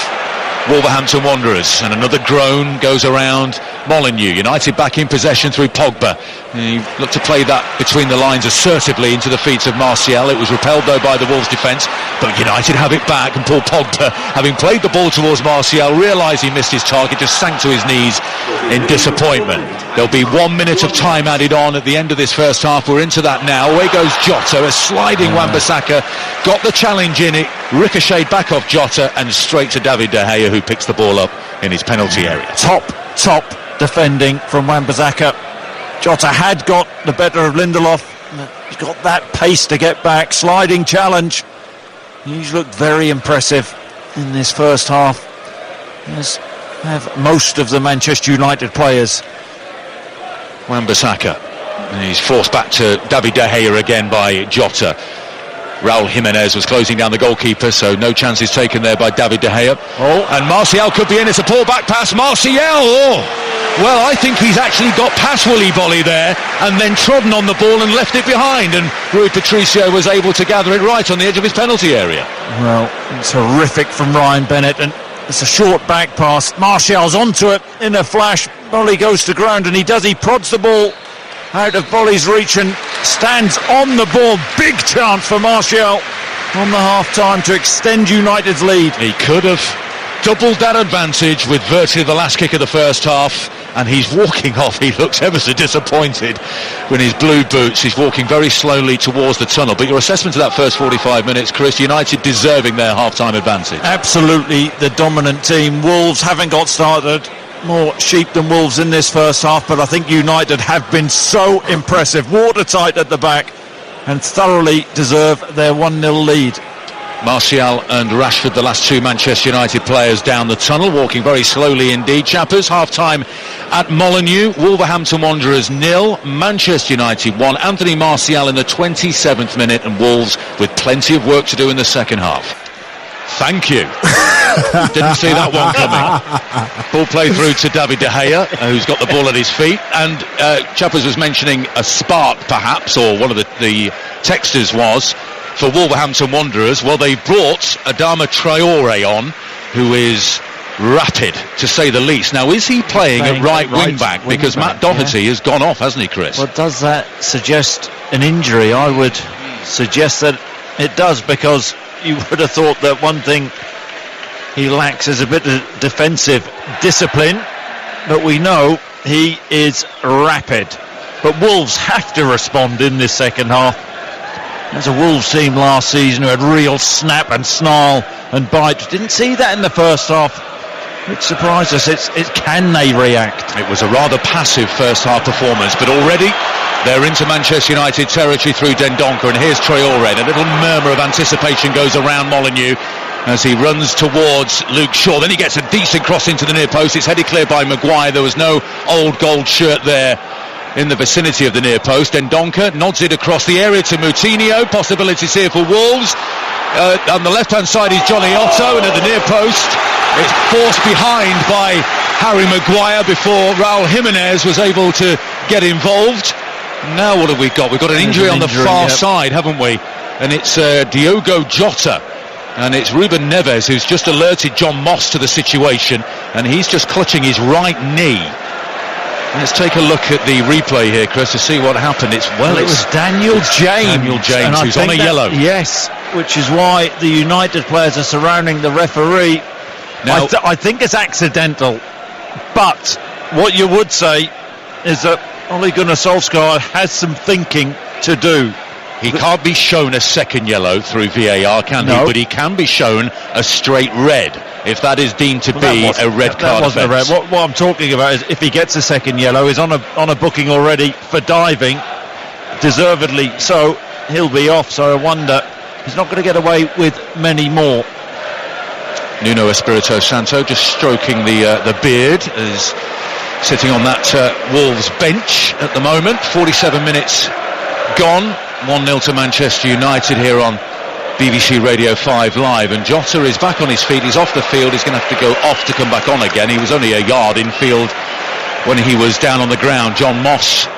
Wolverhampton Wanderers, and another groan goes around Molineux. United back in possession through Pogba. He looked to play that between the lines assertively into the feet of Martial. It was repelled though by the Wolves defence, but United have it back, and Paul Pogba, having played the ball towards Martial, realised he missed his target, just sank to his knees in disappointment. There'll be 1 minute of time added on at the end of this first half. We're into that now. Away goes Jota, a sliding Wan-Bissaka, got the challenge in it, ricocheted back off Jota and straight to David De Gea, who picks the ball up in his penalty area. Top defending from Wan-Bissaka. Jota had got the better of Lindelof. He's got that pace to get back. Sliding challenge. He's looked very impressive in this first half, as have most of the Manchester United players. Wan-Bissaka, and he's forced back to David De Gea again by Jota. Raul Jimenez was closing down the goalkeeper, so no chances taken there by David De Gea. And Martial could be in. It's a pull back pass. Martial! Well, I think he's actually got past Willy Bolly there and then trodden on the ball and left it behind, and Rui Patricio was able to gather it right on the edge of his penalty area. Well, it's horrific from Ryan Bennett, and it's a short back pass. Martial's onto it in a flash. Bolly goes to ground, and he prods the ball out of Bolly's reach and stands on the ball. Big chance for Martial on the half-time to extend United's lead. He could have doubled that advantage with virtually the last kick of the first half, and he's walking off. He looks ever so disappointed with his blue boots. He's walking very slowly towards the tunnel. But your assessment of that first 45 minutes, Chris, United deserving their half-time advantage. Absolutely the dominant team. Wolves haven't got started. More sheep than Wolves in this first half, but I think United have been so impressive, watertight at the back, and thoroughly deserve their 1-0 lead. Martial and Rashford, the last two Manchester United players down the tunnel, walking very slowly indeed. Chappers, half-time at Molineux. Wolverhampton Wanderers 0, Manchester United 1. Anthony Martial in the 27th minute, and Wolves with plenty of work to do in the second half. Thank you. Didn't see that one coming. Ball play through to David De Gea, who's got the ball at his feet. And Chappers was mentioning a spark, perhaps, or one of the texters was, for Wolverhampton Wanderers. Well, they brought Adama Traore on, who is rapid, to say the least. Now, is he playing at right wing-back? Because Matt Doherty has gone off, hasn't he, Chris? Well, does that suggest an injury? I would suggest that it does, because you would have thought that one thing he lacks is a bit of defensive discipline. but we know he is rapid. But Wolves have to respond in this second half. There's a Wolves team last season who had real snap and snarl and bite. Didn't see that in the first half. It surprised us. It's can they react? It was a rather passive first half performance, but already they're into Manchester United territory through Dendoncker, and here's Traore. A little murmur of anticipation goes around Molineux as he runs towards Luke Shaw. Then he gets a decent cross into the near post. It's headed clear by Maguire. There was no old gold shirt there in the vicinity of the near post. Dendoncker nods it across the area to Moutinho. Possibilities here for Wolves. On the left-hand side is Johnny Otto, and at the near post it's forced behind by Harry Maguire before Raul Jimenez was able to get involved. Now what have we got? We've got an injury on the far side, haven't we? And it's Diogo Jota. And it's Ruben Neves who's just alerted John Moss to the situation, and he's just clutching his right knee. Let's take a look at the replay here, Chris, to see what happened. It was Daniel James. Daniel James, who's on a yellow. Yes, which is why the United players are surrounding the referee. Now, I think it's accidental, but what you would say is that Ole Gunnar Solskjaer has some thinking to do. He can't be shown a second yellow through VAR, can he? But he can be shown a straight red, if that is deemed to be a red card offence. What I'm talking about is if he gets a second yellow, he's on a booking already for diving, deservedly so. He'll be off, so I wonder he's not going to get away with many more. Nuno Espirito Santo just stroking the beard, is sitting on that Wolves bench at the moment. 47 minutes gone, 1-0 to Manchester United here on BBC Radio 5 Live, and Jota is back on his feet. He's off the field. He's going to have to go off to come back on again. He was only a yard infield when he was down on the ground. John Moss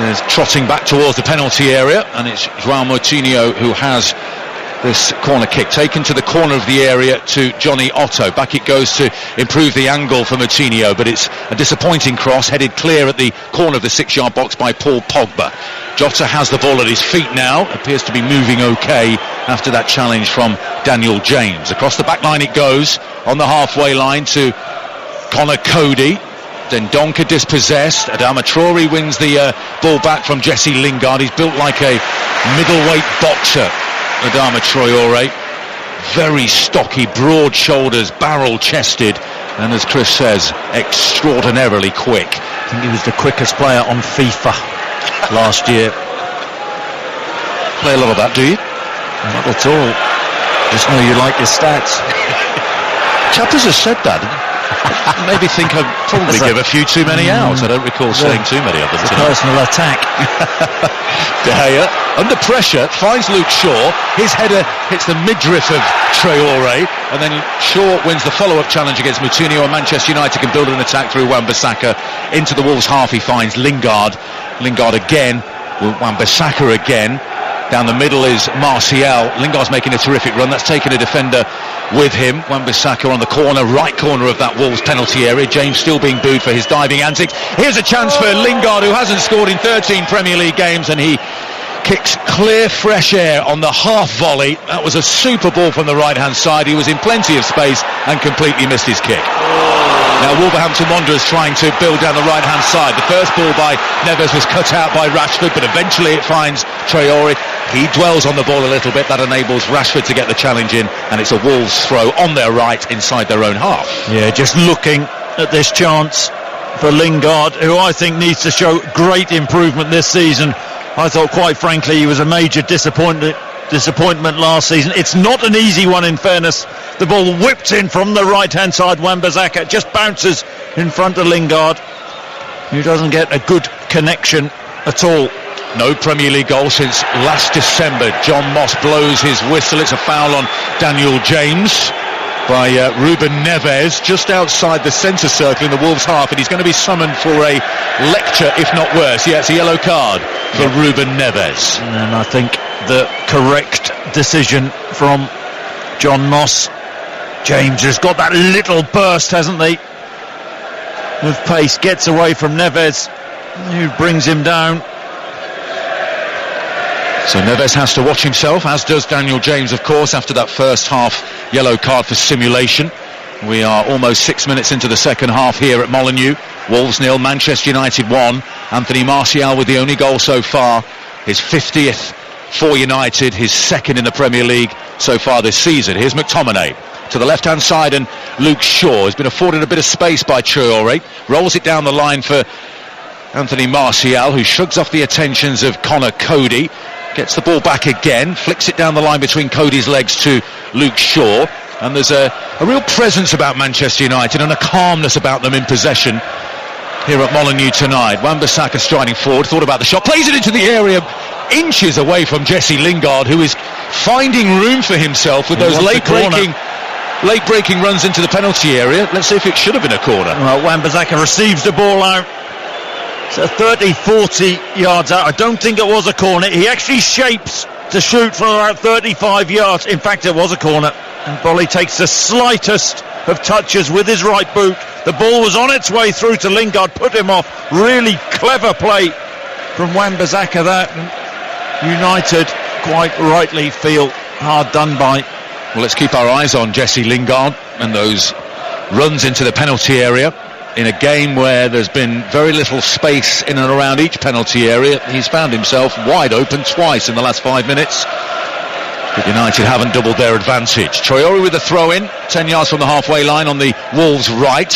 is trotting back towards the penalty area, and it's João Moutinho who has this corner kick taken to the corner of the area to Johnny Otto. Back it goes to improve the angle for Moutinho, but it's a disappointing cross headed clear at the corner of the 6-yard box by Paul Pogba. Jota has the ball at his feet now, appears to be moving okay after that challenge from Daniel James. Across the back line it goes, on the halfway line to Connor Cody. Dendoncker dispossessed. Adama Traore wins the ball back from Jesse Lingard. He's built like a middleweight boxer, Adama Traore. Very stocky, broad shoulders, barrel-chested, and as Chris says, extraordinarily quick. I think he was the quickest player on FIFA last year. Play a lot of that, do you? Not at all. Just know you like your stats. Chappers has said that. Maybe think I probably give a few too many out. I don't recall saying too many of them. It's a personal attack. De Gea, under pressure, finds Luke Shaw. His header hits the midriff of Traore, and then Shaw wins the follow-up challenge against Moutinho, and Manchester United can build an attack through Wan-Bissaka. Into the Wolves half he finds Lingard. Lingard again, Wan-Bissaka again. Down the middle is Martial. Lingard's making a terrific run. That's taken a defender with him. Wan-Bissaka on the corner, right corner of that Wolves penalty area. James still being booed for his diving antics. Here's a chance for Lingard, who hasn't scored in 13 Premier League games, and he kicks clear fresh air on the half volley. That was a super ball from the right-hand side. He was in plenty of space and completely missed his kick. Now Wolverhampton Wanderers trying to build down the right-hand side. The first ball by Neves was cut out by Rashford, but eventually it finds Traore. He dwells on the ball a little bit. That enables Rashford to get the challenge in, and it's a Wolves throw on their right inside their own half. Yeah, just looking at this chance for Lingard, who I think needs to show great improvement this season. I thought, quite frankly, he was a major disappointment last season. It's not an easy one, in fairness. The ball whipped in from the right-hand side. Wan-Bissaka just bounces in front of Lingard, who doesn't get a good connection at all. No Premier League goal since last December. John Moss blows his whistle. It's a foul on Daniel James by Ruben Neves, just outside the centre circle in the Wolves half, and he's going to be summoned for a lecture, if not worse. Yeah, it's a yellow card for Ruben Neves. And I think the correct decision from John Moss. James has got that little burst, hasn't he, of pace, gets away from Neves, who brings him down. So Neves has to watch himself, as does Daniel James, of course, after that first half yellow card for simulation. We are almost 6 minutes into the second half here at Molineux. Wolves 0, Manchester United 1. Anthony Martial with the only goal so far, his 50th for United, his second in the Premier League so far this season. Here's McTominay to the left-hand side, and Luke Shaw has been afforded a bit of space by Traore. Rolls it down the line for Anthony Martial, who shrugs off the attentions of Connor Cody. Gets the ball back again, flicks it down the line between Cody's legs to Luke Shaw. And there's a real presence about Manchester United and a calmness about them in possession here at Molineux tonight. Wan-Bissaka striding forward, thought about the shot, plays it into the area, inches away from Jesse Lingard, who is finding room for himself with those late-breaking runs into the penalty area. Let's see if it should have been a corner. Well, Wan-Bissaka receives the ball out. So 30-40 yards out. I don't think it was a corner. He actually shapes to shoot from about 35 yards. In fact, it was a corner. And Bolly takes the slightest of touches with his right boot. The ball was on its way through to Lingard, put him off. Really clever play from Wan-Bissaka that. United quite rightly feel hard done by. Well, let's keep our eyes on Jesse Lingard and those runs into the penalty area. In a game where there's been very little space in and around each penalty area, he's found himself wide open twice in the last 5 minutes. But United haven't doubled their advantage. Traore with a throw-in, 10 yards from the halfway line on the Wolves' right.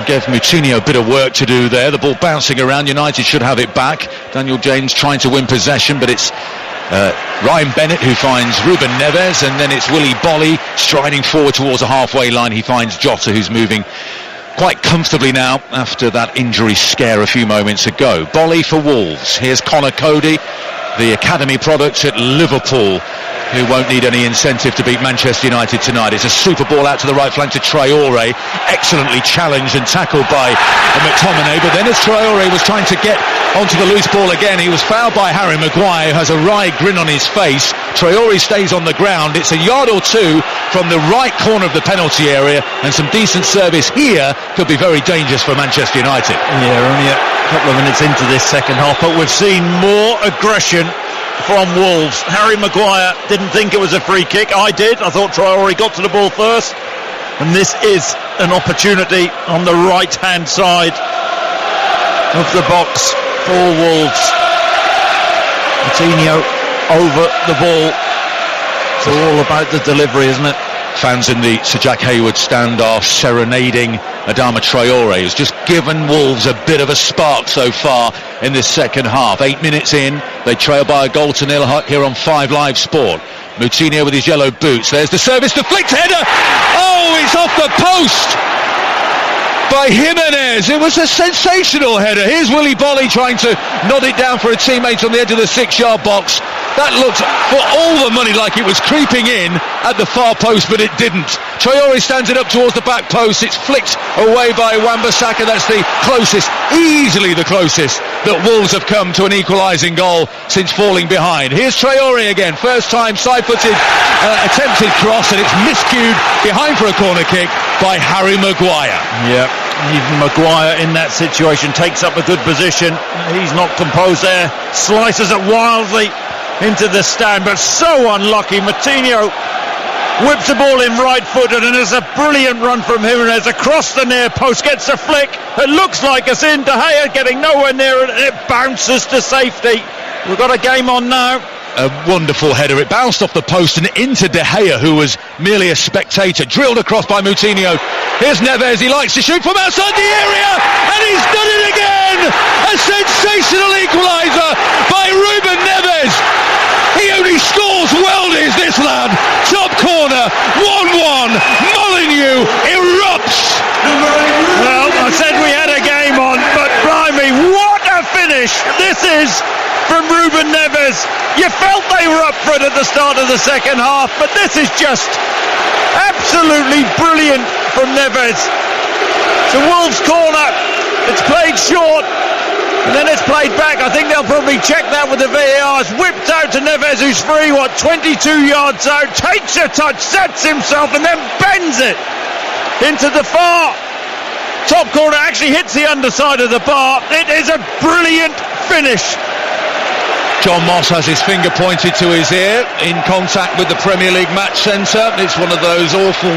Gave Moutinho a bit of work to do there. The ball bouncing around. United should have it back. Daniel James trying to win possession, but it's Ryan Bennett who finds Ruben Neves, and then it's Willy Bolly striding forward towards the halfway line. He finds Jota, who's moving quite comfortably now after that injury scare a few moments ago. Bolly for Wolves. Here's Connor Cody, the academy product at Liverpool, who won't need any incentive to beat Manchester United tonight. It's a super ball out to the right flank to Traore, excellently challenged and tackled by McTominay, but then as Traore was trying to get onto the loose ball again, he was fouled by Harry Maguire, who has a wry grin on his face. Traore stays on the ground. It's a yard or two from the right corner of the penalty area, and some decent service here could be very dangerous for Manchester United. Yeah, only a couple of minutes into this second half, but we've seen more aggression from Wolves. Harry Maguire didn't think it was a free kick. I did. I thought Traore got to the ball first, and this is an opportunity on the right hand side of the box for Wolves. Moutinho over the ball. It's all about the delivery, isn't it? Fans in the Sir Jack Hayward stand are serenading Adama Traore, who's just given Wolves a bit of a spark so far in this second half. 8 minutes in, they trail by a goal to nil here on 5 Live Sport. Moutinho with his yellow boots. There's the service, the flicked header. Oh, it's off the post by Jimenez. It was a sensational header. Here's Willy Bolly trying to nod it down for a teammate on the edge of the 6-yard box. That looked for all the money like it was creeping in at the far post, but it didn't. Traore stands it up towards the back post. It's flicked away by Wan-Bissaka. That's the closest, easily the closest that Wolves have come to an equalising goal since falling behind. Here's Traore again. First time side-footed attempted cross, and it's miscued behind for a corner kick by Harry Maguire. Yeah, even Maguire in that situation takes up a good position. He's not composed there. Slices it wildly into the stand, but so unlucky. Moutinho whips the ball in right-footed, and there's a brilliant run from Jimenez across the near post, gets a flick. It looks like it's in. De Gea getting nowhere near it, and it bounces to safety. We've got a game on now. A wonderful header. It bounced off the post and into De Gea, who was merely a spectator. Drilled across by Moutinho. Here's Neves. He likes to shoot from outside the area, and he's done it again. A sensational equaliser by Ruben Neves. He only scores worldies, this lad. Top corner, 1-1. Molineux erupts. Well, I said we had a game on, but blimey, what a finish this is from Ruben Neves. You felt they were up front at the start of the second half, but this is just absolutely brilliant from Neves. It's a Wolves corner. It's played short, and then it's played back. I think they'll probably check that with the VAR. It's whipped out to Neves, who's free, 22 yards out, takes a touch, sets himself, and then bends it into the far top corner. Actually hits the underside of the bar. It is a brilliant finish. John Moss has his finger pointed to his ear in contact with the Premier League match centre. It's one of those awful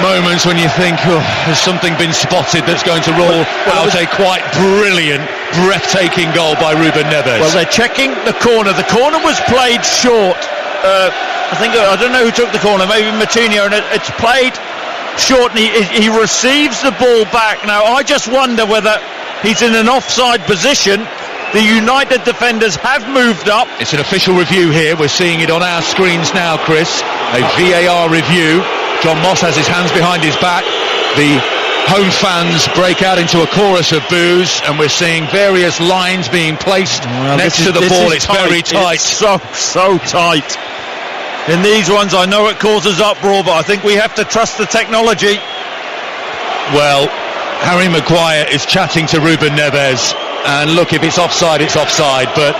moments when you think, oh, has something been spotted that's going to roll out a quite brilliant, breathtaking goal by Ruben Neves. Well, they're checking the corner. The corner was played short. I don't know who took the corner, maybe Moutinho, and it's played short, and he receives the ball back. Now, I just wonder whether he's in an offside position. The United defenders have moved up. It's an official review here. We're seeing it on our screens now, Chris. A VAR review. John Moss has his hands behind his back. The home fans break out into a chorus of boos, and we're seeing various lines being placed next to the ball. It's very tight. It's so tight. In these ones, I know it causes uproar, but I think we have to trust the technology. Well, Harry Maguire is chatting to Ruben Neves, and look, if it's offside, it's offside, but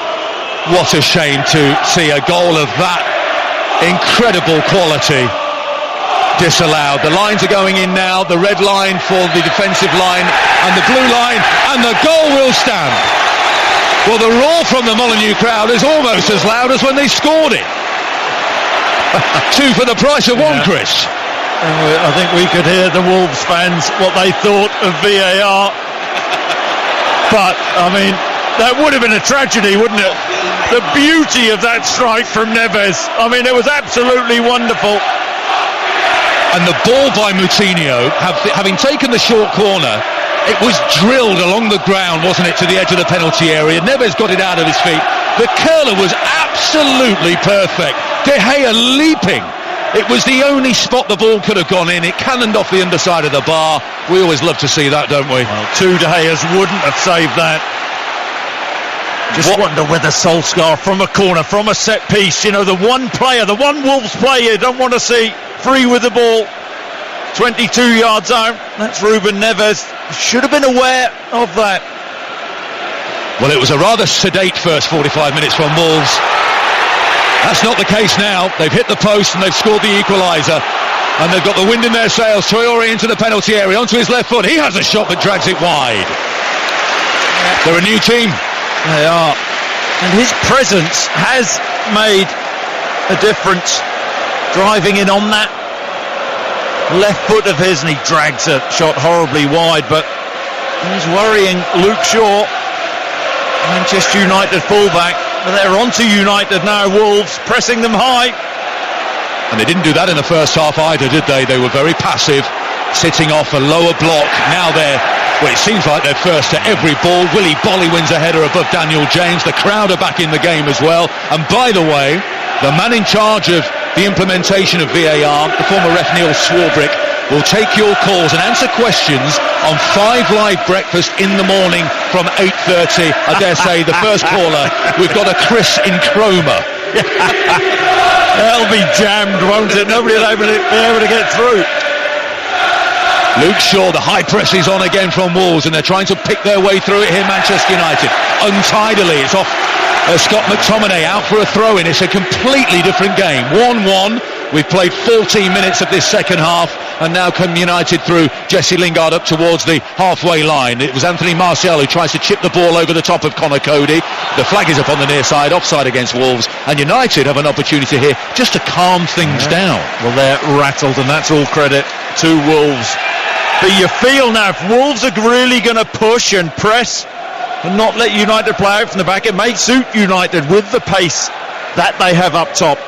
what a shame to see a goal of that incredible quality disallowed. The lines are going in now, the red line for the defensive line and the blue line, and the goal will stand. Well, the roar from the Molineux crowd is almost as loud as when they scored it. Two for the price of one, Chris. I think we could hear the Wolves fans what they thought of VAR. But, I mean, that would have been a tragedy, wouldn't it? The beauty of that strike from Neves. I mean, it was absolutely wonderful. And the ball by Moutinho, having taken the short corner, it was drilled along the ground, wasn't it, to the edge of the penalty area. Neves got it out of his feet. The curler was absolutely perfect. De Gea leaping. It was the only spot the ball could have gone in. It cannoned off the underside of the bar. We always love to see that, don't we? Well, two De Geas wouldn't have saved that. Just wonder whether Solskjaer from a corner, from a set piece, the one player, the one Wolves player you don't want to see free with the ball, 22 yards out, that's Ruben Neves. Should have been aware of that. Well, it was a rather sedate first 45 minutes from Wolves. That's not the case now. They've hit the post and they've scored the equaliser, and they've got the wind in their sails. Traoré into the penalty area, onto his left foot. He has a shot that drags it wide. They're a new team. They are, and his presence has made a difference, driving in on that left foot of his, and he drags a shot horribly wide, but he's worrying Luke Shaw, Manchester United fullback. But they're on to United now, Wolves, pressing them high. And they didn't do that in the first half either, did they? They were very passive, sitting off a lower block. Now it seems like they're first to every ball. Willy Bolly wins a header above Daniel James. The crowd are back in the game as well. And by the way, the man in charge of the implementation of VAR, the former ref Neil Swarbrick, will take your calls and answer questions on 5 Live Breakfast in the morning from 8:30. I dare say the first caller, we've got a Chris in Cromer. That'll be jammed, won't it? Nobody will be able to get through. Luke Shaw, the high press is on again from Wolves, and they're trying to pick their way through it here, Manchester United. Untidily, it's off Scott McTominay out for a throw-in. It's a completely different game. 1-1. We've played 14 minutes of this second half, and now come United through Jesse Lingard up towards the halfway line. It was Anthony Martial who tries to chip the ball over the top of Conor Cody. The flag is up on the near side, offside against Wolves, and United have an opportunity here just to calm things down. Well, they're rattled, and that's all credit to Wolves. But you feel now, if Wolves are really going to push and press and not let United play out from the back, it may suit United with the pace that they have up top.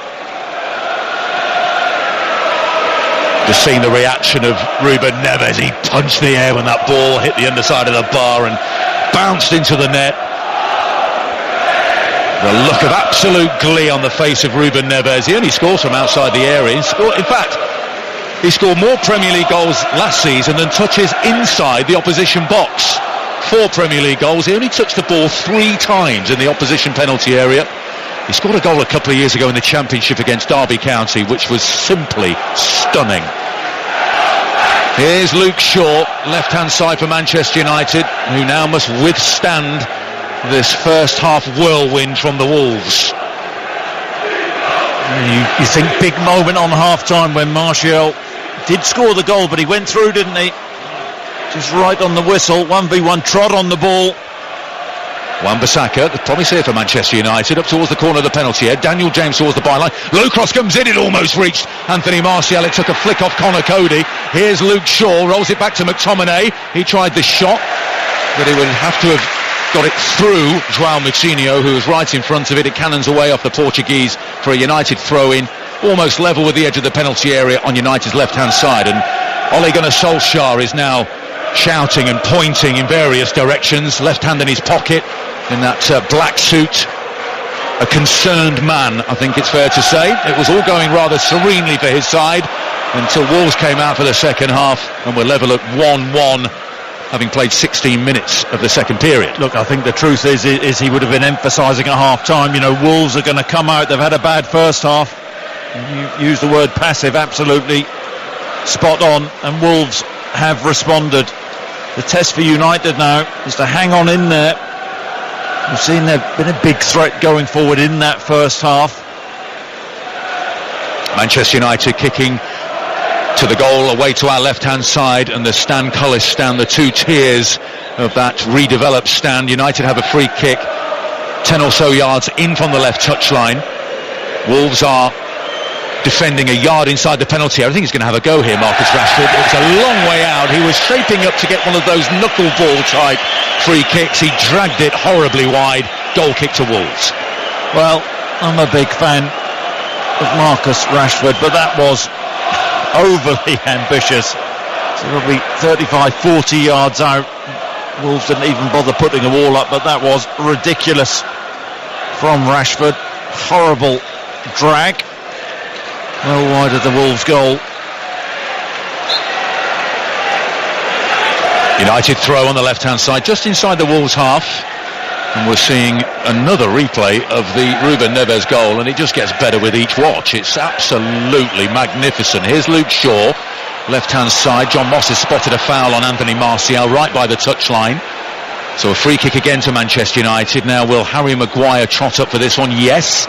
Just seeing the reaction of Ruben Neves. He punched the air when that ball hit the underside of the bar and bounced into the net. The look of absolute glee on the face of Ruben Neves. He only scores from outside the area. He scored more Premier League goals last season than touches inside the opposition box. 4 Premier League goals. He only touched the ball 3 times in the opposition penalty area. He scored a goal a couple of years ago in the Championship against Derby County, which was simply stunning. Here's Luke Shaw, left-hand side for Manchester United, who now must withstand this first half whirlwind from the Wolves. You think big moment on half-time when Martial did score the goal, but he went through, didn't he? Just right on the whistle, 1v1, trod on the ball. Wan-Bissaka, the promise here for Manchester United, up towards the corner of the penalty area. Daniel James towards the byline. Low cross comes in, it almost reached Anthony Martial. It took a flick off Connor Cody. Here's Luke Shaw, rolls it back to McTominay. He tried the shot, but he would have to have got it through João Moutinho, who was right in front of it. It cannons away off the Portuguese for a United throw-in, almost level with the edge of the penalty area on United's left-hand side. And Ole Gunnar Solskjaer is now shouting and pointing in various directions, left hand in his pocket, in that black suit. A concerned man, I think it's fair to say. It was all going rather serenely for his side until Wolves came out for the second half and were level at 1-1, having played 16 minutes of the second period. Look, I think the truth is he would have been emphasising at half-time, you know, Wolves are going to come out, they've had a bad first half. You use the word passive, absolutely spot on, and Wolves have responded. The test for United now is to hang on in there. We've seen they've been a big threat going forward in that first half. Manchester United kicking to the goal away to our left-hand side, and the Stan Cullis stand, the two tiers of that redeveloped stand. United have a free kick 10 or so yards in from the left touchline. Wolves are defending a yard inside the penalty area. I think he's going to have a go here, Marcus Rashford. It's a long way out. He was shaping up to get one of those knuckleball type free kicks. He dragged it horribly wide. Goal kick to Wolves. Well, I'm a big fan of Marcus Rashford, but that was overly ambitious. So probably 35-40 yards out. Wolves didn't even bother putting a wall up, but that was ridiculous from Rashford. Horrible drag. Well wide of the Wolves goal. United throw on the left-hand side, just inside the Wolves half. And we're seeing another replay of the Ruben Neves goal, and it just gets better with each watch. It's absolutely magnificent. Here's Luke Shaw, left-hand side. John Moss has spotted a foul on Anthony Martial right by the touchline. So a free kick again to Manchester United. Now will Harry Maguire trot up for this one? Yes.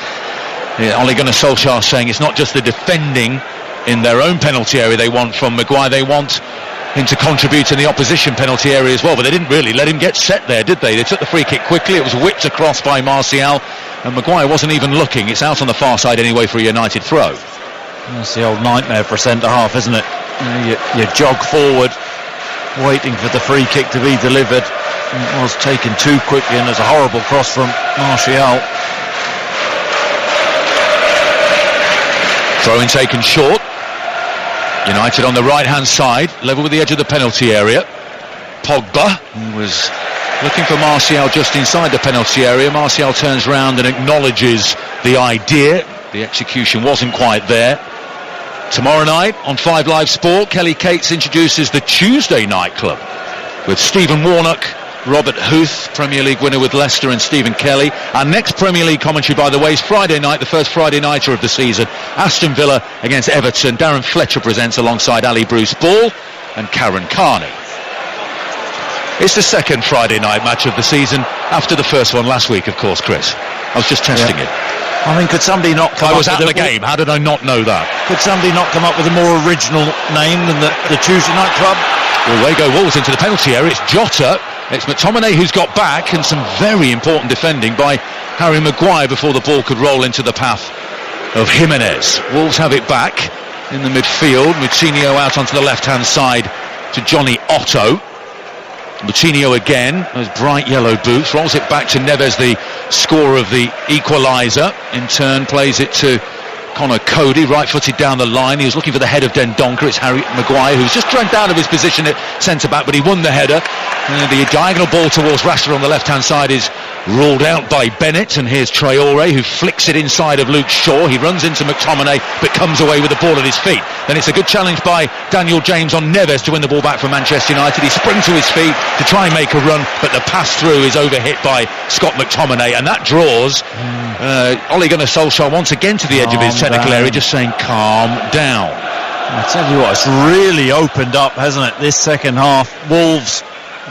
Ole Gunnar Solskjaer saying it's not just the defending in their own penalty area they want from Maguire, they want him to contribute in the opposition penalty area as well, but they didn't really let him get set there, did they? They took the free kick quickly, it was whipped across by Martial, and Maguire wasn't even looking. It's out on the far side anyway for a United throw. That's the old nightmare for a centre-half, isn't it? You jog forward, waiting for the free kick to be delivered. It was taken too quickly, and there's a horrible cross from Martial. Throw-in taken short. United on the right-hand side, level with the edge of the penalty area. Pogba was looking for Martial just inside the penalty area. Martial turns round and acknowledges the idea. The execution wasn't quite there. Tomorrow night on 5 Live Sport, Kelly Cates introduces the Tuesday Night Club with Stephen Warnock, Robert Huth, Premier League winner with Leicester, and Stephen Kelly. Our next Premier League commentary, by the way, is Friday night, the first Friday nighter of the season. Aston Villa against Everton. Darren Fletcher presents alongside Ali Bruce Ball and Karen Carney. It's the second Friday night match of the season after the first one last week, of course, Chris. I was just testing it. I mean, could somebody not come up I was at the game. How did I not know that? Could somebody not come up with a more original name than the Tuesday Night Club? Well, away go Wolves into the penalty area. It's Jota. It's McTominay who's got back, and some very important defending by Harry Maguire before the ball could roll into the path of Jimenez. Wolves have it back in the midfield. Moutinho out onto the left-hand side to Johnny Otto. Moutinho again, those bright yellow boots, rolls it back to Neves, the scorer of the equaliser. In turn, plays it to Connor Cody, right-footed down the line. He was looking for the head of Dendoncker. It's Harry Maguire, who's just dragged out of his position at centre-back, but he won the header. The diagonal ball towards Rashford on the left-hand side is ruled out by Bennett, and here's Traore, who flicks it inside of Luke Shaw. He runs into McTominay, but comes away with the ball at his feet. Then it's a good challenge by Daniel James on Neves to win the ball back for Manchester United. He springs to his feet to try and make a run, but the pass-through is overhit by Scott McTominay, and that draws Ole Gunnar Solskjaer once again to the edge of his technical area, just saying, calm down. I tell you what, it's really opened up, hasn't it, this second half. Wolves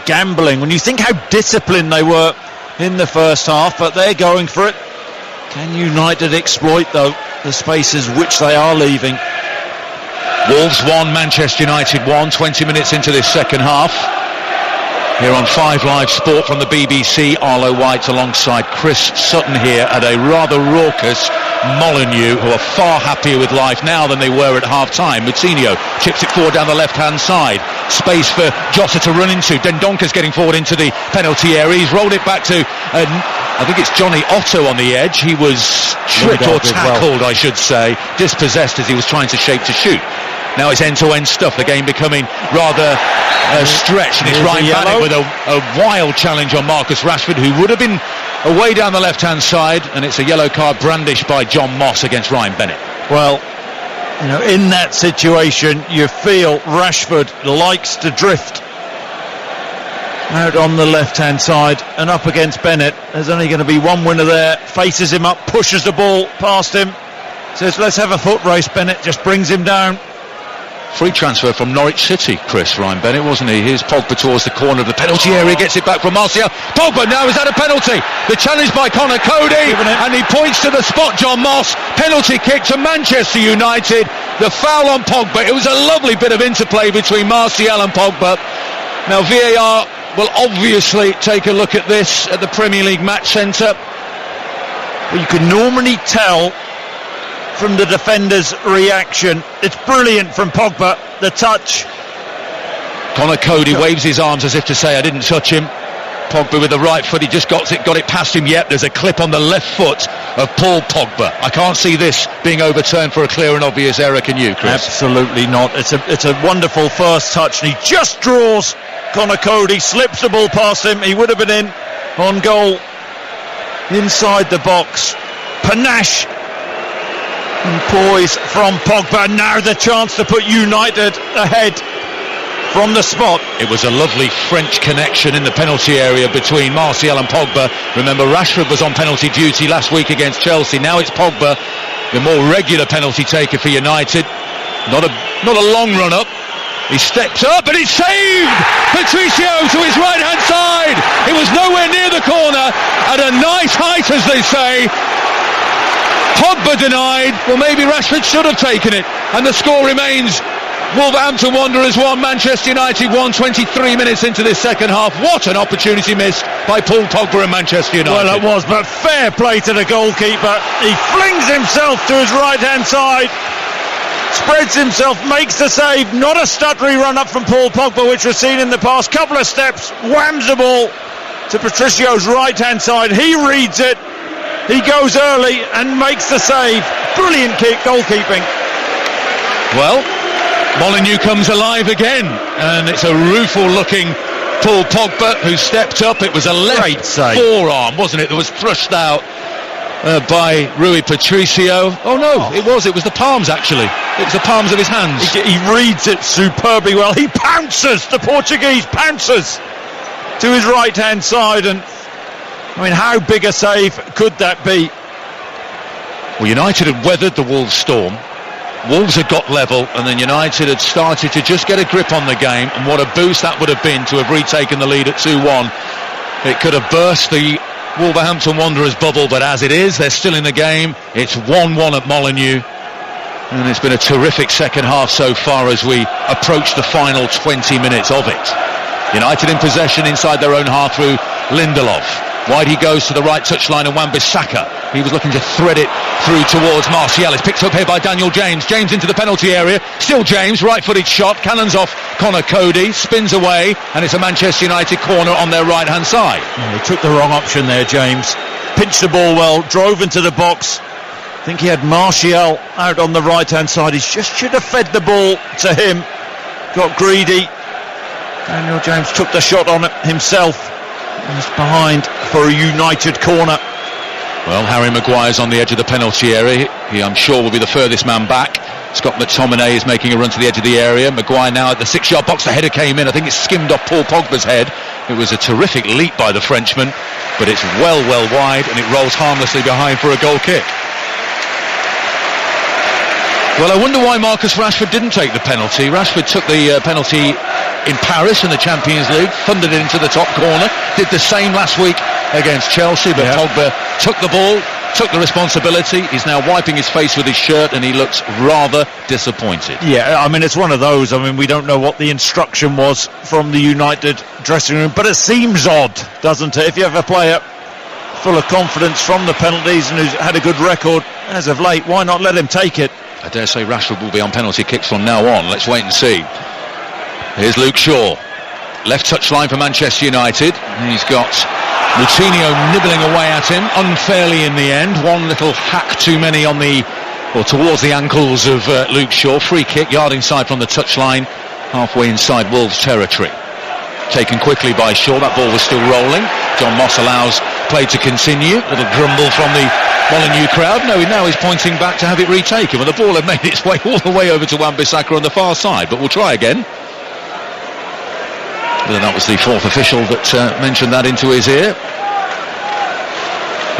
gambling, when you think how disciplined they were in the first half, but they're going for it. Can United exploit, though, the spaces which they are leaving? Wolves 1, Manchester United 1, 20 minutes into this second half. Here on 5 Live Sport from the BBC, Arlo White alongside Chris Sutton here at a rather raucous Molineux, who are far happier with life now than they were at half-time. Moutinho chips it forward down the left-hand side. Space for Jota to run into. Dendonker's getting forward into the penalty area. He's rolled it back to, I think it's Johnny Otto on the edge. He was tripped or tackled, I should say, dispossessed as he was trying to shape to shoot. Now it's end-to-end stuff, the game becoming rather stretched, and it's Ryan Bennett with a wild challenge on Marcus Rashford, who would have been away down the left-hand side, and it's a yellow card brandished by John Moss against Ryan Bennett. Well, you know, in that situation, you feel Rashford likes to drift out on the left-hand side and up against Bennett. There's only going to be one winner there, faces him up, pushes the ball past him, says, let's have a foot race. Bennett just brings him down. Free transfer from Norwich City, Chris, Ryan Bennett, wasn't he? Here's Pogba towards the corner of the penalty area, gets it back from Martial. Pogba now, is that a penalty? The challenge by Conor Cody, and he points to the spot, John Moss. Penalty kick to Manchester United. The foul on Pogba. It was a lovely bit of interplay between Martial and Pogba. Now VAR will obviously take a look at this at the Premier League Match Centre. Well, you can normally tell from the defender's reaction. It's brilliant from Pogba, the touch. Conor Cody waves his arms as if to say, I didn't touch him. Pogba with the right foot, he just got it past him. Yet there's a clip on the left foot of Paul Pogba. I can't see this being overturned for a clear and obvious error, can you, Chris? Absolutely not. It's a wonderful first touch, and he just draws Conor Cody, slips the ball past him. He would have been in on goal inside the box. Panache and poise from Pogba. Now the chance to put United ahead from the spot. It was a lovely French connection in the penalty area between Martial and Pogba. Remember, Rashford was on penalty duty last week against Chelsea. Now it's Pogba, the more regular penalty taker for United. Not a long run up. He steps up and he's saved! Patricio to his right hand side. It was nowhere near the corner, at a nice height, as they say. Pogba denied. Well, maybe Rashford should have taken it, and the score remains Wolverhampton Wanderers 1, Manchester United 1, 23 minutes into this second half. What an opportunity missed by Paul Pogba and Manchester United. Well, it was, but fair play to the goalkeeper. He flings himself to his right hand side, spreads himself, makes the save. Not a stuttery run up from Paul Pogba, which was seen in the past. Couple of steps, whams the ball to Patricio's right hand side. He reads it. He goes early and makes the save. Brilliant goalkeeping. Well, Molineux comes alive again, and it's a rueful looking Paul Pogba who stepped up. It was a left forearm, wasn't it, that was thrust out by Rui Patricio. Oh no, it was the palms, actually. It was the palms of his hands. He reads it superbly well. He pounces, the Portuguese pounces to his right hand side, and I mean, how big a save could that be? Well, United had weathered the Wolves storm. Wolves had got level, and then United had started to just get a grip on the game, and what a boost that would have been to have retaken the lead at 2-1. It could have burst the Wolverhampton Wanderers bubble, but as it is, they're still in the game. It's 1-1 at Molineux, and it's been a terrific second half so far as we approach the final 20 minutes of it. United in possession inside their own half through Lindelof. Wide he goes to the right touchline, and Wan-Bissaka, he was looking to thread it through towards Martial. It's picked up here by Daniel James. James into the penalty area. Still James, right-footed shot. Cannons off Conor Cody, spins away, and it's a Manchester United corner on their right-hand side. He took the wrong option there, James. Pinched the ball well, drove into the box. I think he had Martial out on the right-hand side. He just should have fed the ball to him. Got greedy. Daniel James took the shot on it himself. He's behind for a United corner. Well, Harry Maguire's on the edge of the penalty area. He, I'm sure, will be the furthest man back. Scott McTominay is making a run to the edge of the area. Maguire now at the 6-yard box. The header came in. I think it skimmed off Paul Pogba's head. It was a terrific leap by the Frenchman, but it's well wide, and it rolls harmlessly behind for a goal kick. Well, I wonder why Marcus Rashford didn't take the penalty. Rashford took the penalty in Paris in the Champions League, thundered it into the top corner, did the same last week against Chelsea, but Pogba took the ball, took the responsibility. He's now wiping his face with his shirt and he looks rather disappointed. Yeah, I mean, it's one of those. I mean, we don't know what the instruction was from the United dressing room, but it seems odd, doesn't it? If you have a player full of confidence from the penalties and who's had a good record as of late, why not let him take it? I dare say Rashford will be on penalty kicks from now on. Let's wait and see. Here's Luke Shaw. Left touchline for Manchester United. He's got Moutinho nibbling away at him, unfairly in the end. One little hack too many on towards the ankles of Luke Shaw. Free kick, yard inside from the touchline, halfway inside Wolves territory. Taken quickly by Shaw. That ball was still rolling. John Moss allows play to continue. Little grumble from the Molineux crowd. No, now he's pointing back to have it retaken. Well, the ball had made its way all the way over to Wan-Bissaka on the far side, but we'll try again. Well, that was the fourth official that mentioned that into his ear.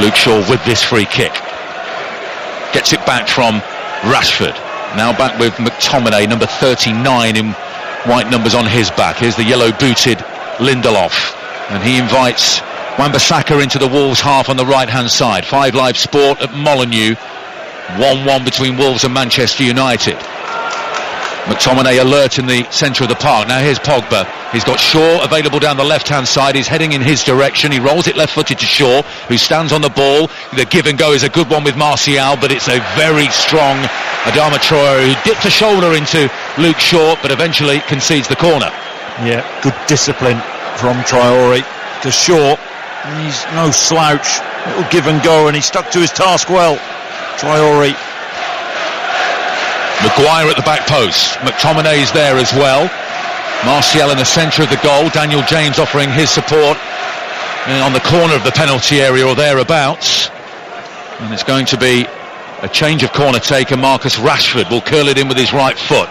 Luke Shaw with this free kick. Gets it back from Rashford. Now back with McTominay, number 39 in white numbers on his back. Here's the yellow-booted Lindelof. And he invites Wan-Bissaka into the Wolves half on the right-hand side. 5 Live Sport at Molineux. 1-1 between Wolves and Manchester United. McTominay alert in the centre of the park. Now here's Pogba. He's got Shaw available down the left-hand side. He's heading in his direction. He rolls it left-footed to Shaw, who stands on the ball. The give and go is a good one with Martial, but it's a very strong Adama Traore who dipped a shoulder into Luke Shaw, but eventually concedes the corner. Yeah, good discipline from Traore to Shaw. He's no slouch. Little give and go, and he stuck to his task well. Traore. Maguire at the back post. McTominay's there as well. Martial in the centre of the goal. Daniel James offering his support on the corner of the penalty area or thereabouts. And it's going to be a change of corner taker. Marcus Rashford will curl it in with his right foot.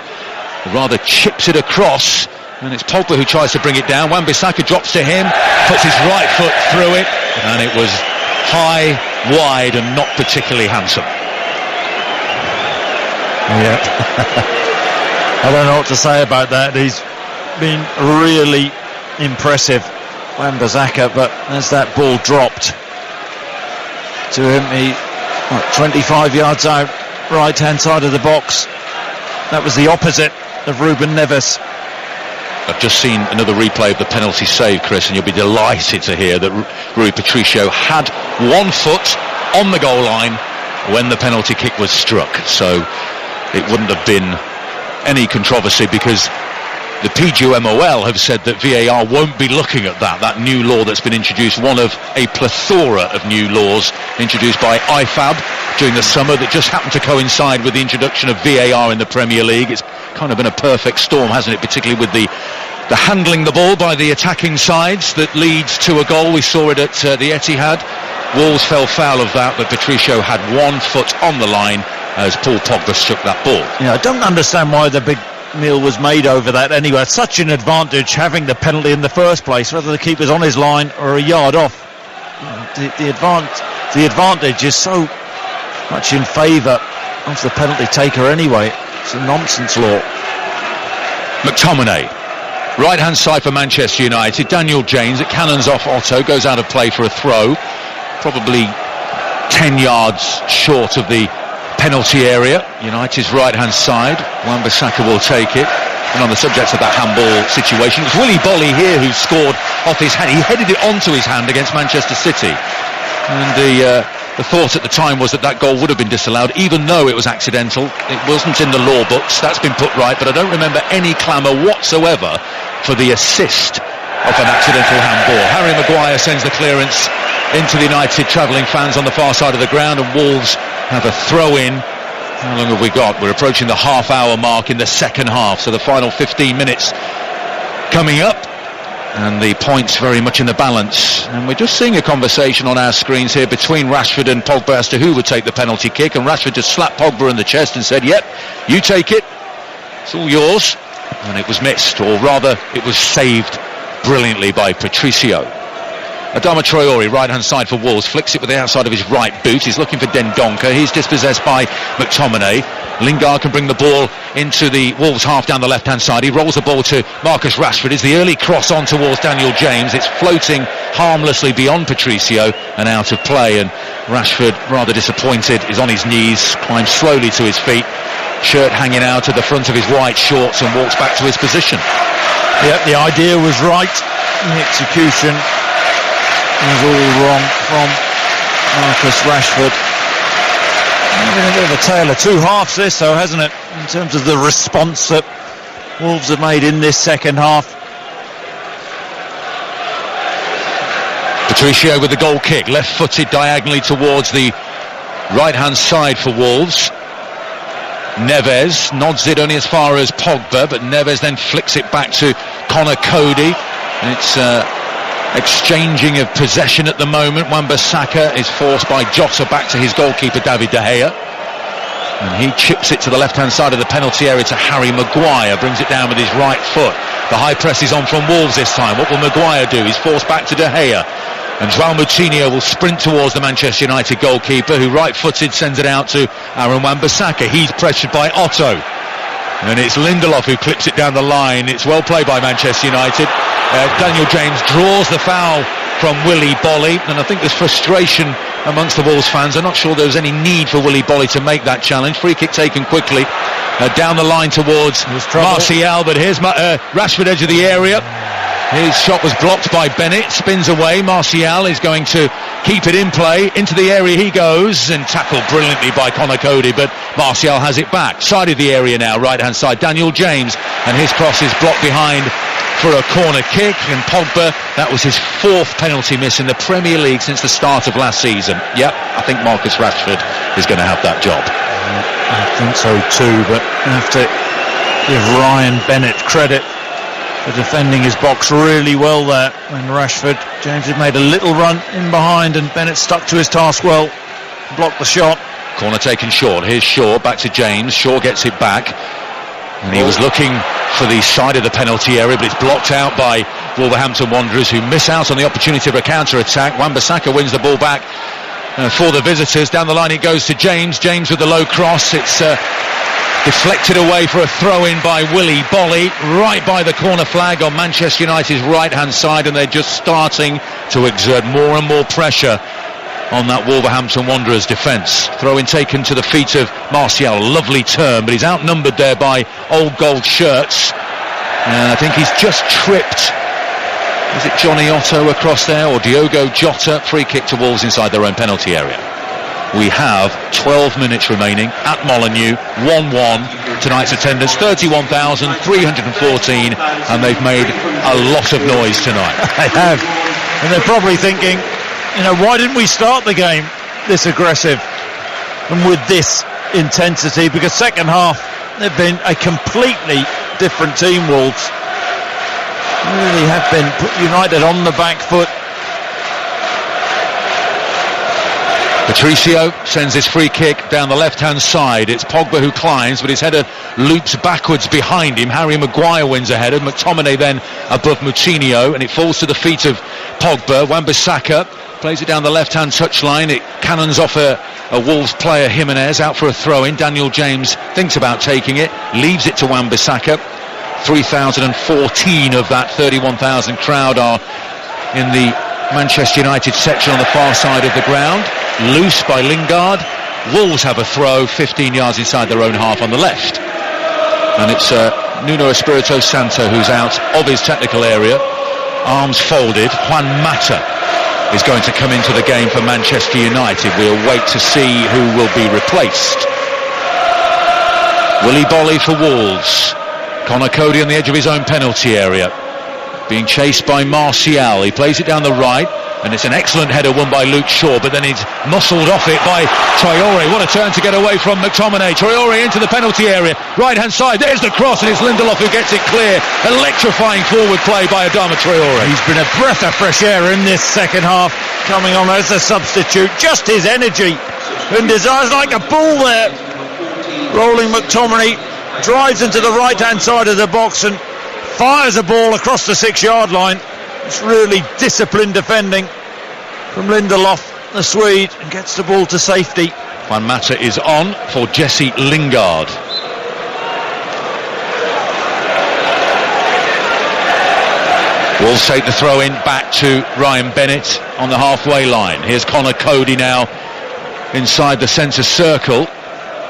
Or rather chips it across. And it's Pogba who tries to bring it down. Wan-Bissaka drops to him, puts his right foot through it. And it was high, wide and not particularly handsome. Yeah. I don't know what to say about that. He's been really impressive, Wan-Bissaka, but as that ball dropped to him, he 25 yards out, right-hand side of the box. That was the opposite of Ruben Neves. I've just seen another replay of the penalty save, Chris, and you'll be delighted to hear that Rui Patricio had one foot on the goal line when the penalty kick was struck. So it wouldn't have been any controversy because the PGMOL have said that VAR won't be looking at that new law that's been introduced, one of a plethora of new laws introduced by IFAB during the summer that just happened to coincide with the introduction of VAR in the Premier League. It's kind of been a perfect storm, hasn't it, particularly with the handling the ball by the attacking sides that leads to a goal. We saw it at the Etihad. Wolves fell foul of that, but Patricio had one foot on the line as Paul Pogba struck that ball. Yeah, I don't understand why the big meal was made over that anyway. It's such an advantage having the penalty in the first place, whether the keeper's on his line or a yard off. The advantage is so much in favour of the penalty taker anyway. It's a nonsense law. McTominay, right hand side for Manchester United. Daniel James, it cannons off Otto, goes out of play for a throw, probably 10 yards short of the penalty area. United's right hand side. Wan-Bissaka will take it. And on the subject of that handball situation, it was Willy Boly here who scored off his hand. He headed it onto his hand against Manchester City, and the thought at the time was that goal would have been disallowed, even though it was accidental. It wasn't in the law books. That's been put right, but I don't remember any clamour whatsoever for the assist of an accidental handball. Harry Maguire sends the clearance into the United travelling fans on the far side of the ground, and Wolves have a throw-in. How long have we got? We're approaching the half-hour mark in the second half, so the final 15 minutes coming up, and the points very much in the balance. And we're just seeing a conversation on our screens here between Rashford and Pogba as to who would take the penalty kick, and Rashford just slapped Pogba in the chest and said, "Yep, you take it, it's all yours." And it was missed, or rather it was saved brilliantly by Patricio. Adama Traore, right-hand side for Wolves, flicks it with the outside of his right boot. He's looking for Dendoncker. He's dispossessed by McTominay. Lingard can bring the ball into the Wolves half down the left-hand side. He rolls the ball to Marcus Rashford. It's the early cross on towards Daniel James. It's floating harmlessly beyond Patricio and out of play. And Rashford, rather disappointed, is on his knees, climbs slowly to his feet, shirt hanging out at the front of his white shorts, and walks back to his position. Yeah, the idea was right. The execution was all wrong from Marcus Rashford. Been a bit of a tale of two halves this, though, hasn't it, in terms of the response that Wolves have made in this second half. Patricio with the goal kick, left-footed diagonally towards the right-hand side for Wolves. Neves nods it only as far as Pogba, but Neves then flicks it back to Connor Cody. It's exchanging of possession at the moment. Wan-Bissaka is forced by Jota back to his goalkeeper David De Gea, and he chips it to the left hand side of the penalty area to Harry Maguire, brings it down with his right foot. The high press is on from Wolves this time. What will Maguire do? He's forced back to De Gea, and João Moutinho will sprint towards the Manchester United goalkeeper, who right-footed sends it out to Aaron Wan-Bissaka. He's pressured by Otto, and it's Lindelof who clips it down the line. It's well played by Manchester United. Daniel James draws the foul from Willy Boly, and I think there's frustration amongst the Wolves fans. I'm not sure there was any need for Willy Boly to make that challenge. Free kick taken quickly down the line towards Martial, but here's Rashford, edge of the area. His shot was blocked by Bennett, spins away. Martial is going to keep it in play. Into the area he goes, and tackled brilliantly by Connor Cody, but Martial has it back. Side of the area now, right-hand side. Daniel James, and his cross is blocked behind for a corner kick. And Pogba, that was his fourth penalty miss in the Premier League since the start of last season. Yep, I think Marcus Rashford is going to have that job. I think so too, but I have to give Ryan Bennett credit for defending his box really well there. When Rashford, James had made a little run in behind, and Bennett stuck to his task well, blocked the shot. Corner taken short. Here's Shaw, back to James. Shaw gets it back, and he was looking for the side of the penalty area, but it's blocked out by Wolverhampton Wanderers, who miss out on the opportunity for a counter-attack. Wan-Bissaka wins the ball back for the visitors. Down the line it goes to James. James with the low cross. It's deflected away for a throw-in by Willy Boly, right by the corner flag on Manchester United's right-hand side, and they're just starting to exert more and more pressure on that Wolverhampton Wanderers defence. Throw-in taken to the feet of Martial. Lovely turn, but he's outnumbered there by old gold shirts. And I think he's just tripped. Is it Johnny Otto across there, or Diogo Jota? Free kick to Wolves inside their own penalty area. We have 12 minutes remaining at Molineux, 1-1. Tonight's attendance 31,314, and they've made a lot of noise tonight. They have, and they're probably thinking, why didn't we start the game this aggressive and with this intensity? Because second half they've been a completely different team, Wolves. Really have been put United on the back foot. Patricio sends his free kick down the left-hand side. It's Pogba who climbs, but his header loops backwards behind him. Harry Maguire wins a header. McTominay then above Moutinho, and it falls to the feet of Pogba. Wan-Bissaka plays it down the left-hand touchline. It cannons off a Wolves player, Jimenez, out for a throw-in. Daniel James thinks about taking it, leaves it to Wan-Bissaka. 3,014 of that 31,000 crowd are in the Manchester United section on the far side of the ground. Loose by Lingard. Wolves have a throw 15 yards inside their own half on the left, and it's Nuno Espirito Santo who's out of his technical area, arms folded. Juan Mata is going to come into the game for Manchester United. We'll wait to see who will be replaced. Willy Boly for Wolves. Connor Cody on the edge of his own penalty area, being chased by Martial. He plays it down the right, and it's an excellent header won by Luke Shaw, but then he's muscled off it by Traore. What a turn to get away from McTominay. Traore into the penalty area, right hand side, there's the cross, and it's Lindelof who gets it clear. Electrifying forward play by Adama Traore. He's been a breath of fresh air in this second half, coming on as a substitute. Just his energy and desires, like a bull there. Rolling McTominay drives into the right hand side of the box and fires a ball across the 6-yard line. It's really disciplined defending from Lindelof, the Swede, and gets the ball to safety. Juan Mata is on for Jesse Lingard. Wolves take the throw in back to Ryan Bennett on the halfway line. Here's Connor Cody now inside the centre circle.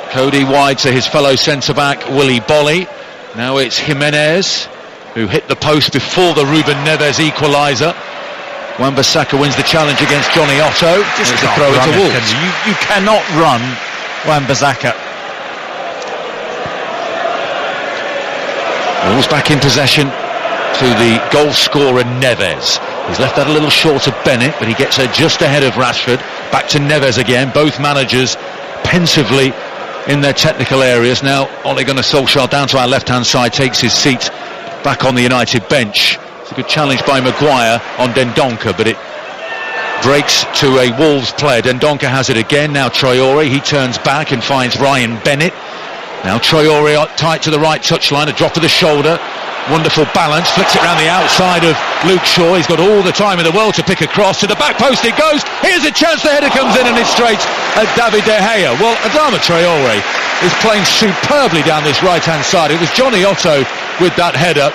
Cody wide to his fellow centre-back Willy Bolly. Now it's Jimenez, who hit the post before the Ruben Neves equaliser. Wan-Bissaka wins the challenge against Johnny Otto. Just a throw into Wolves. You cannot run Wan-Bissaka. Wolves back in possession to the goal scorer Neves. He's left that a little short of Bennett, but he gets her just ahead of Rashford. Back to Neves again. Both managers pensively in their technical areas. Now Ole Gunnar Solskjaer down to our left-hand side takes his seat back on the United bench. It's a good challenge by Maguire on Dendoncker, but it breaks to a Wolves player. Dendoncker has it again. Now Traore, he turns back and finds Ryan Bennett. Now Traore tight to the right touchline, a drop of the shoulder. Wonderful balance, flicks it round the outside of Luke Shaw. He's got all the time in the world to pick a cross. To the back post it goes. Here's a chance, the header comes in and it's straight at David De Gea. Well, Adama Traore is playing superbly down this right-hand side. It was Johnny Otto with that header.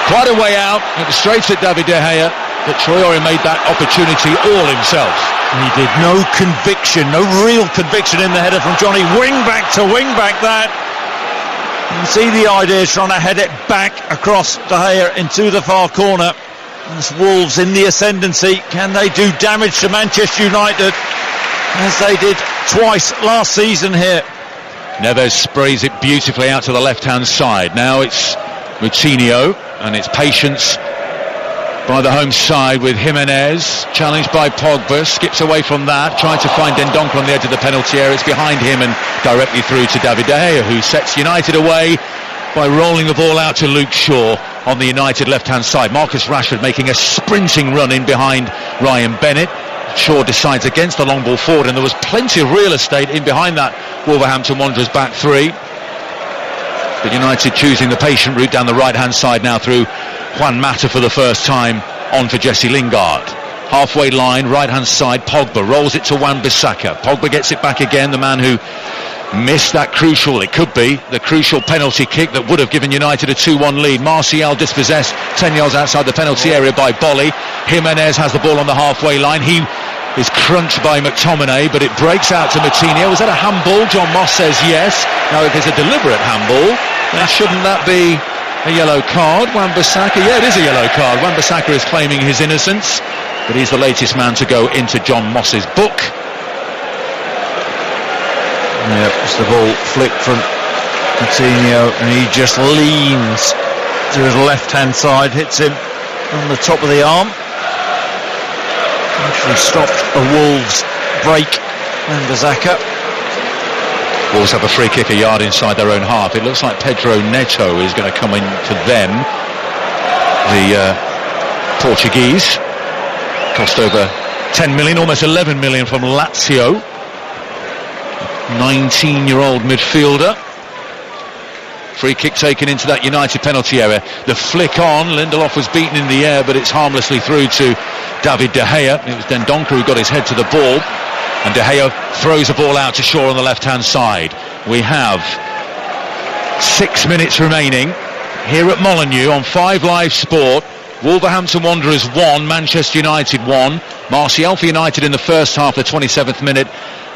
Quite a way out, it was straight at David De Gea, but Traore made that opportunity all himself. He did no conviction, no real conviction in the header from Johnny. Wing back that. You can see the idea, trying to head it back across De Gea into the far corner. As Wolves in the ascendancy, can they do damage to Manchester United as they did twice last season here? Neves sprays it beautifully out to the left-hand side. Now it's Moutinho, and it's patience by the home side with Jimenez, challenged by Pogba, skips away from that, trying to find Dendoncker on the edge of the penalty area. It's behind him and directly through to David De Gea, who sets United away by rolling the ball out to Luke Shaw on the United left-hand side. Marcus Rashford making a sprinting run in behind Ryan Bennett. Shaw decides against the long ball forward, and there was plenty of real estate in behind that Wolverhampton Wanderers back three. But United choosing the patient route down the right-hand side now through Juan Mata for the first time, on for Jesse Lingard. Halfway line, right-hand side, Pogba rolls it to Wan-Bissaka. Pogba gets it back again, the man who missed that crucial, it could be, the crucial penalty kick that would have given United a 2-1 lead. Martial dispossessed 10 yards outside the penalty area by Bolly. Jimenez has the ball on the halfway line. He is crunched by McTominay, but it breaks out to Moutinho. Was that a handball? John Moss says yes. Now, if it's a deliberate handball, then shouldn't that be a yellow card? Wan-Bissaka, yeah, it is a yellow card. Wan-Bissaka is claiming his innocence, but he's the latest man to go into John Moss's book. Yeah, it's the ball flicked from Moutinho, and he just leans to his left-hand side, hits him on the top of the arm. Actually stopped a Wolves break. Wan-Bissaka. Wolves have a free kick a yard inside their own half. It looks like Pedro Neto is going to come into them. The Portuguese. Cost over 10 million, almost 11 million from Lazio. 19-year-old midfielder. Free kick taken into that United penalty area. The flick on, Lindelof was beaten in the air, but it's harmlessly through to David De Gea. It was Dendoncker who got his head to the ball, and De Gea throws the ball out to Shaw on the left-hand side. We have 6 minutes remaining here at Molineux on 5 Live Sport. Wolverhampton Wanderers 1, Manchester United 1. Martial for United in the first half, the 27th minute.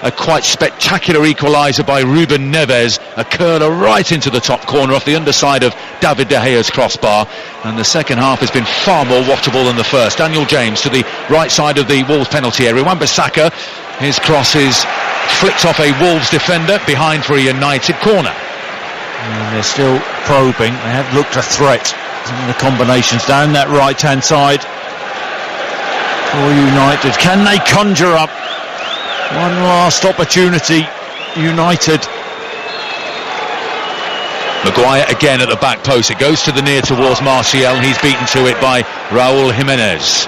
A quite spectacular equaliser by Ruben Neves, a curler right into the top corner off the underside of David De Gea's crossbar, and the second half has been far more watchable than the first. Daniel James to the right side of the Wolves penalty area. Wan-Bissaka, his cross is flicked off a Wolves defender, behind for a United corner. And they're still probing. They have looked a threat. Some of the combinations down that right hand side for United. Can they conjure up one last opportunity? United. Maguire again at the back post. It goes to the near towards Martial, and he's beaten to it by Raúl Jiménez.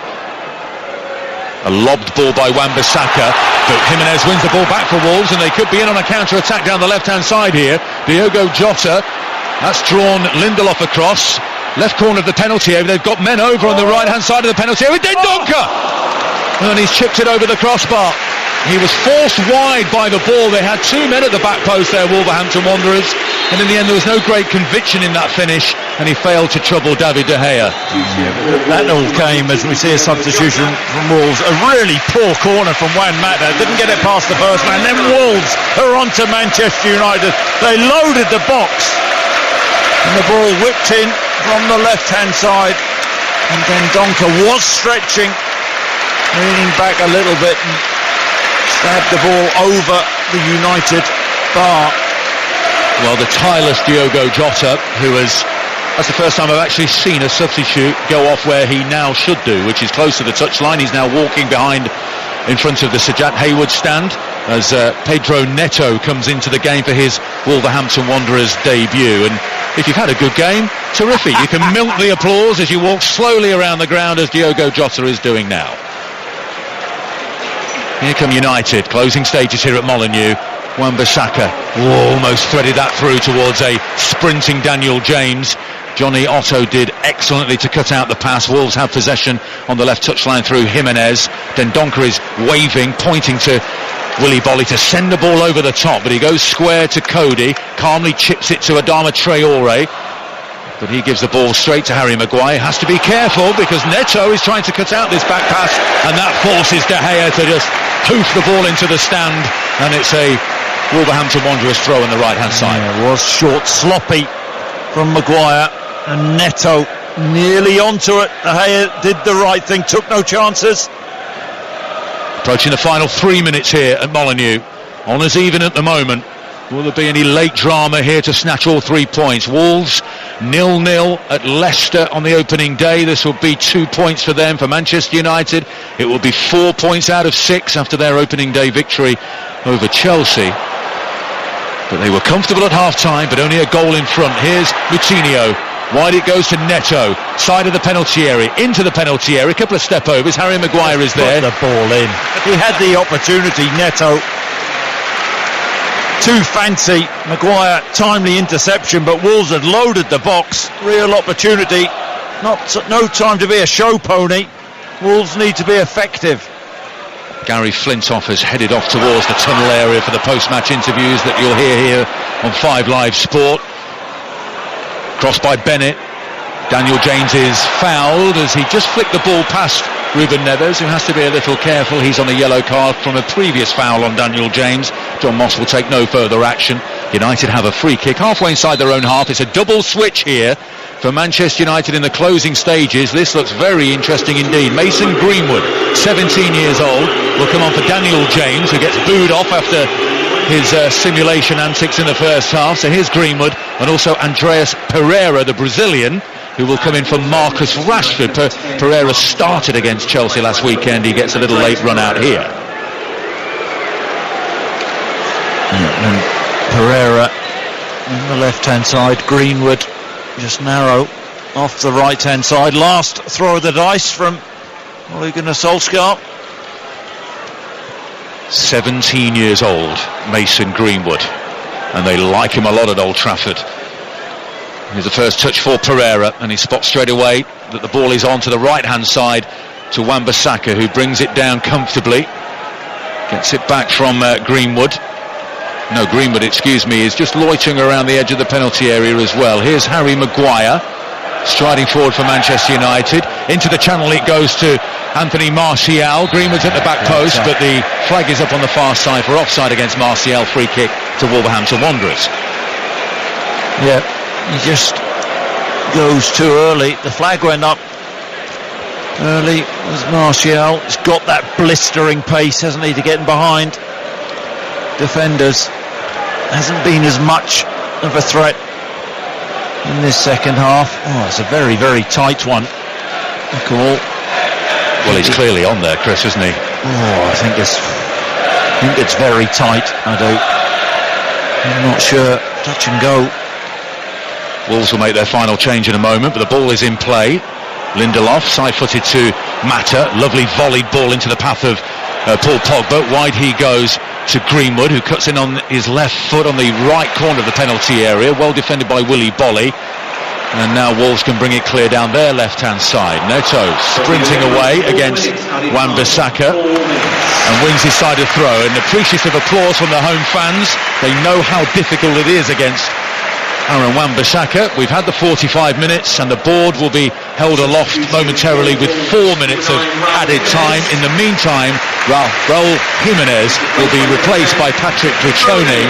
A lobbed ball by Wan-Bissaka, but Jimenez wins the ball back for Wolves, and they could be in on a counter-attack down the left-hand side here. Diogo Jota, that's drawn Lindelof across. Left corner of the penalty area. They've got men over on the right-hand side of the penalty area. Dendoncker! and he's chipped it over the crossbar. He was forced wide by the ball. They had two men at the back post there, Wolverhampton Wanderers, and in the end there was no great conviction in that finish, and he failed to trouble David De Gea. That all came as we see a substitution from Wolves. A really poor corner from Juan Mata. Didn't get it past the first man. Then Wolves are on to Manchester United. They loaded the box, and the ball whipped in from the left-hand side, and then Donker was stretching, leaning back a little bit, and stabbed the ball over the United bar. Well, the tireless Diogo Jota, that's the first time I've actually seen a substitute go off where he now should do, which is close to the touchline. He's now walking behind in front of the Sajat Hayward stand as Pedro Neto comes into the game for his Wolverhampton Wanderers debut. And if you've had a good game, terrific. You can milk the applause as you walk slowly around the ground as Diogo Jota is doing now. Here come United, closing stages here at Molineux. Wan-Bissaka almost threaded that through towards a sprinting Daniel James. Johnny Otto did excellently to cut out the pass. Wolves have possession on the left touchline through Jimenez. Dendoncker is waving, pointing to Willy Boly to send the ball over the top, but he goes square to Cody, calmly chips it to Adama Traore, but he gives the ball straight to Harry Maguire. Has to be careful because Neto is trying to cut out this back pass, and that forces De Gea to just hoof the ball into the stand, and it's a Wolverhampton Wanderers throw on the right hand side. Yeah, it was short, sloppy from Maguire, and Neto nearly onto it. De Gea did the right thing, took no chances. Approaching the final 3 minutes here at Molineux. Honours even at the moment. Will there be any late drama here to snatch all 3 points? Wolves 0-0 at Leicester on the opening day. This will be 2 points for them. For Manchester United, it will be 4 points out of 6 after their opening day victory over Chelsea. But they were comfortable at half-time, but only a goal in front. Here's Moutinho. Wide it goes to Neto. Side of the penalty area. Into the penalty area. A couple of step-overs. Harry Maguire is there. Put the ball in. He had the opportunity, Neto. Too fancy. Maguire, timely interception, but Wolves had loaded the box. Real opportunity. No time to be a show pony. Wolves need to be effective. Gary Flintoff has headed off towards the tunnel area for the post-match interviews that you'll hear here on 5 Live Sport. Crossed by Bennett. Daniel James is fouled as he just flicked the ball past Ruben Neves, who has to be a little careful. He's on a yellow card from a previous foul on Daniel James. John Moss will take no further action. United have a free kick halfway inside their own half. It's a double switch here for Manchester United in the closing stages. This looks very interesting indeed. Mason Greenwood, 17 years old, will come on for Daniel James, who gets booed off after his simulation antics in the first half. So here's Greenwood, and also Andreas Pereira, the Brazilian, who will come in for Marcus Rashford. Pereira started against Chelsea last weekend. He gets a little late run out here. And Pereira on the left-hand side, Greenwood just narrow off the right-hand side. Last throw of the dice from Ole Gunnar Solskjaer. 17 years old, Mason Greenwood, and they like him a lot at Old Trafford. Here's the first touch for Pereira, and he spots straight away that the ball is on to the right-hand side to Wan-Bissaka, who brings it down comfortably. Gets it back from Greenwood. No, Greenwood, excuse me, is just loitering around the edge of the penalty area as well. Here's Harry Maguire, striding forward for Manchester United. Into the channel it goes to Anthony Martial. Greenwood's at the back post, but the flag is up on the far side for offside against Martial. Free kick to Wolverhampton Wanderers. Yeah, he just goes too early. The flag went up early as Martial. He's got that blistering pace, hasn't he, to get in behind defenders. Hasn't been as much of a threat in this second half. Oh, it's a very, very tight one. Call. Well, he's clearly on there, Chris, isn't he? Oh, I think it's very tight. I'm not sure. Touch and go. Wolves will make their final change in a moment, but the ball is in play. Lindelof, side-footed to Mata. Lovely volleyed ball into the path of Paul Pogba. Wide he goes to Greenwood, who cuts in on his left foot on the right corner of the penalty area. Well defended by Willy Boly. And now Wolves can bring it clear down their left-hand side. Neto sprinting away against Wan-Bissaka and wins his side of throw. And appreciative applause from the home fans. They know how difficult it is against Aaron Wan-Bissaka. We've had the 45 minutes and the board will be held aloft momentarily with 4 minutes of added time. In the meantime, Raul Jimenez will be replaced by Patrick Cutrone,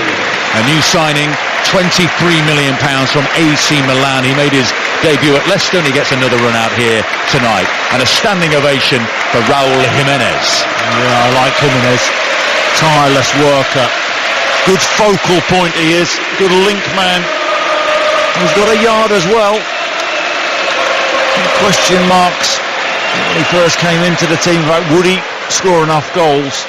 a new signing, £23 million from AC Milan. He made his debut at Leicester and he gets another run out here tonight. And a standing ovation for Raul Jimenez. Yeah, I like Jimenez. Tireless worker. Good focal point he is. Good link man. He's got a yard as well. Question marks when he first came into the team about would he score enough goals.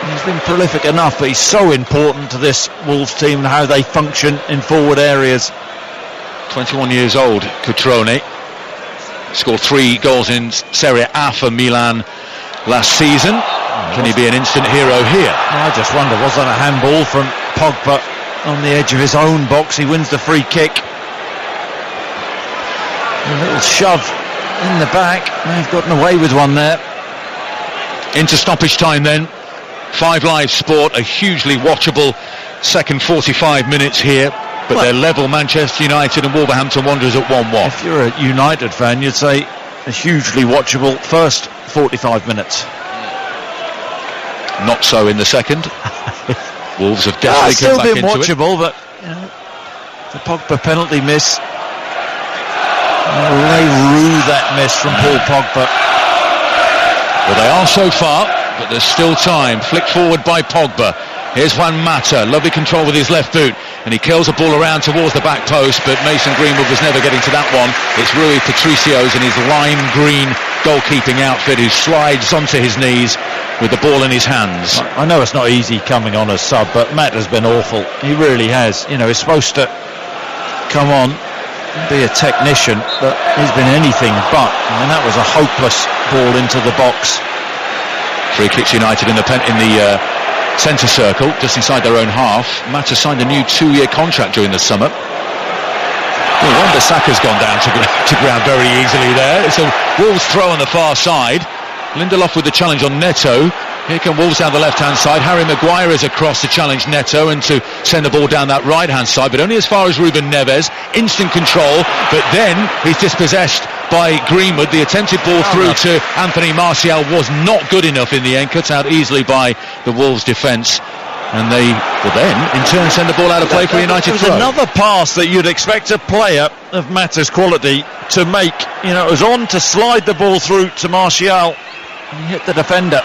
He's been prolific enough, but he's so important to this Wolves team and how they function in forward areas. 21 years old, Cutrone. Scored 3 goals in Serie A for Milan last season. Can he be an instant hero here? I just wonder, was that a handball from Pogba on the edge of his own box? He wins the free kick. A little shove in the back. They've gotten away with one there. Into stoppage time then. 5 Live Sport, a hugely watchable second 45 minutes here, but they're level, Manchester United and Wolverhampton Wanderers at 1-1. If you're a United fan, you'd say a hugely watchable first 45 minutes. Not so in the second. Wolves have definitely still come back been into watchable, but you know, the Pogba penalty miss. They rue that miss from Paul Pogba. Well, they are so far, but there's still time. Flick forward by Pogba. Here's Juan Mata, lovely control with his left boot, and he kills the ball around towards the back post, but Mason Greenwood was never getting to that one. It's Rui Patricio's in his lime green goalkeeping outfit who slides onto his knees with the ball in his hands. I know it's not easy coming on as sub, but Matt has been awful. He really has. You know, he's supposed to come on and be a technician, but he's been anything but. I mean, that was a hopeless ball into the box. Free kicks United in the centre circle, just inside their own half. Mata signed a new 2-year contract during the summer. Well, Wan-Bissaka's gone down to ground very easily there. It's a Wolves throw on the far side. Lindelof with the challenge on Neto. Here come Wolves down the left-hand side. Harry Maguire is across to challenge Neto and to send the ball down that right-hand side, but only as far as Ruben Neves. Instant control, but then he's dispossessed by Greenwood. The attempted ball through to Anthony Martial was not good enough in the end, cut out easily by the Wolves defence. And they will then, in turn, send the ball out of play for United. It was another pass that you'd expect a player of Mata's quality to make. You know, it was on to slide the ball through to Martial. He hit the defender.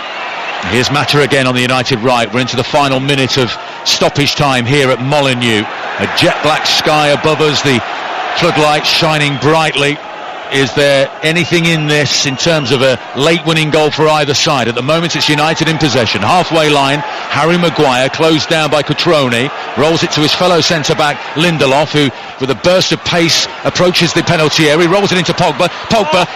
Here's Mata again on the United right. We're into the final minute of stoppage time here at Molineux. A jet black sky above us, the floodlights shining brightly. Is there anything in this in terms of a late winning goal for either side? At the moment it's United in possession. Halfway line, Harry Maguire closed down by Cutrone, rolls it to his fellow centre-back Lindelof, who with a burst of pace approaches the penalty area, rolls it into Pogba.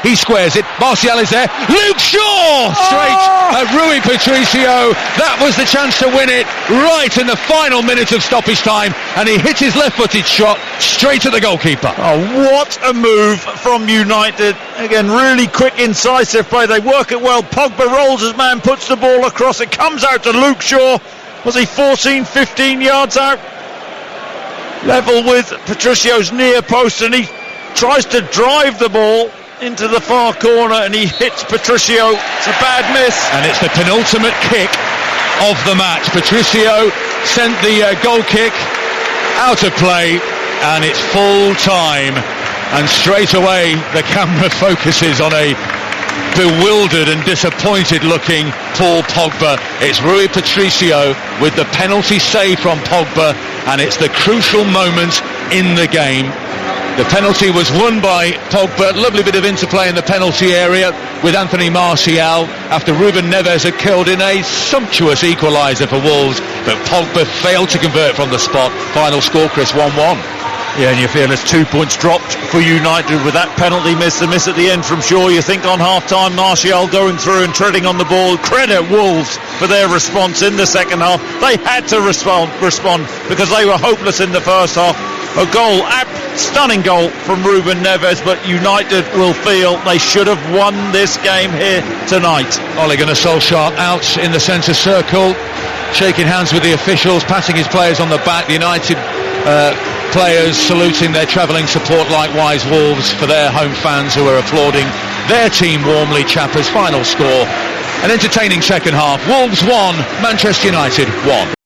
He squares it, Martial is there, Luke Shaw straight at Rui Patricio. That was the chance to win it right in the final minute of stoppage time, and he hit his left-footed shot straight at the goalkeeper. Oh, what a move from United. Again, really quick, incisive play. They work it well. Pogba rolls his man, puts the ball across. It comes out to Luke Shaw. Was he 14, 15 yards out? Level with Patricio's near post, and he tries to drive the ball into the far corner, and he hits Patricio. It's a bad miss. And it's the penultimate kick of the match. Patricio sent the goal kick out of play, and it's full time. And straight away the camera focuses on a bewildered and disappointed looking Paul Pogba. It's Rui Patricio with the penalty save from Pogba, and it's the crucial moment in the game. The penalty was won by Pogba. Lovely bit of interplay in the penalty area with Anthony Martial after Ruben Neves had killed in a sumptuous equaliser for Wolves, but Pogba failed to convert from the spot. Final score, Chris, 1-1. Yeah, and you feel it's 2 points dropped for United with that penalty miss, the miss at the end from Shaw. You think on half-time, Martial going through and treading on the ball. Credit Wolves for their response in the second half. They had to respond because they were hopeless in the first half. A goal Stunning goal from Ruben Neves, but United will feel they should have won this game here tonight. Ole Gunnar Solskjaer out in the centre circle, shaking hands with the officials, patting his players on the back. The United players saluting their travelling support, likewise Wolves for their home fans who are applauding their team warmly. Chappers, final score, an entertaining second half. Wolves 1, Manchester United 1.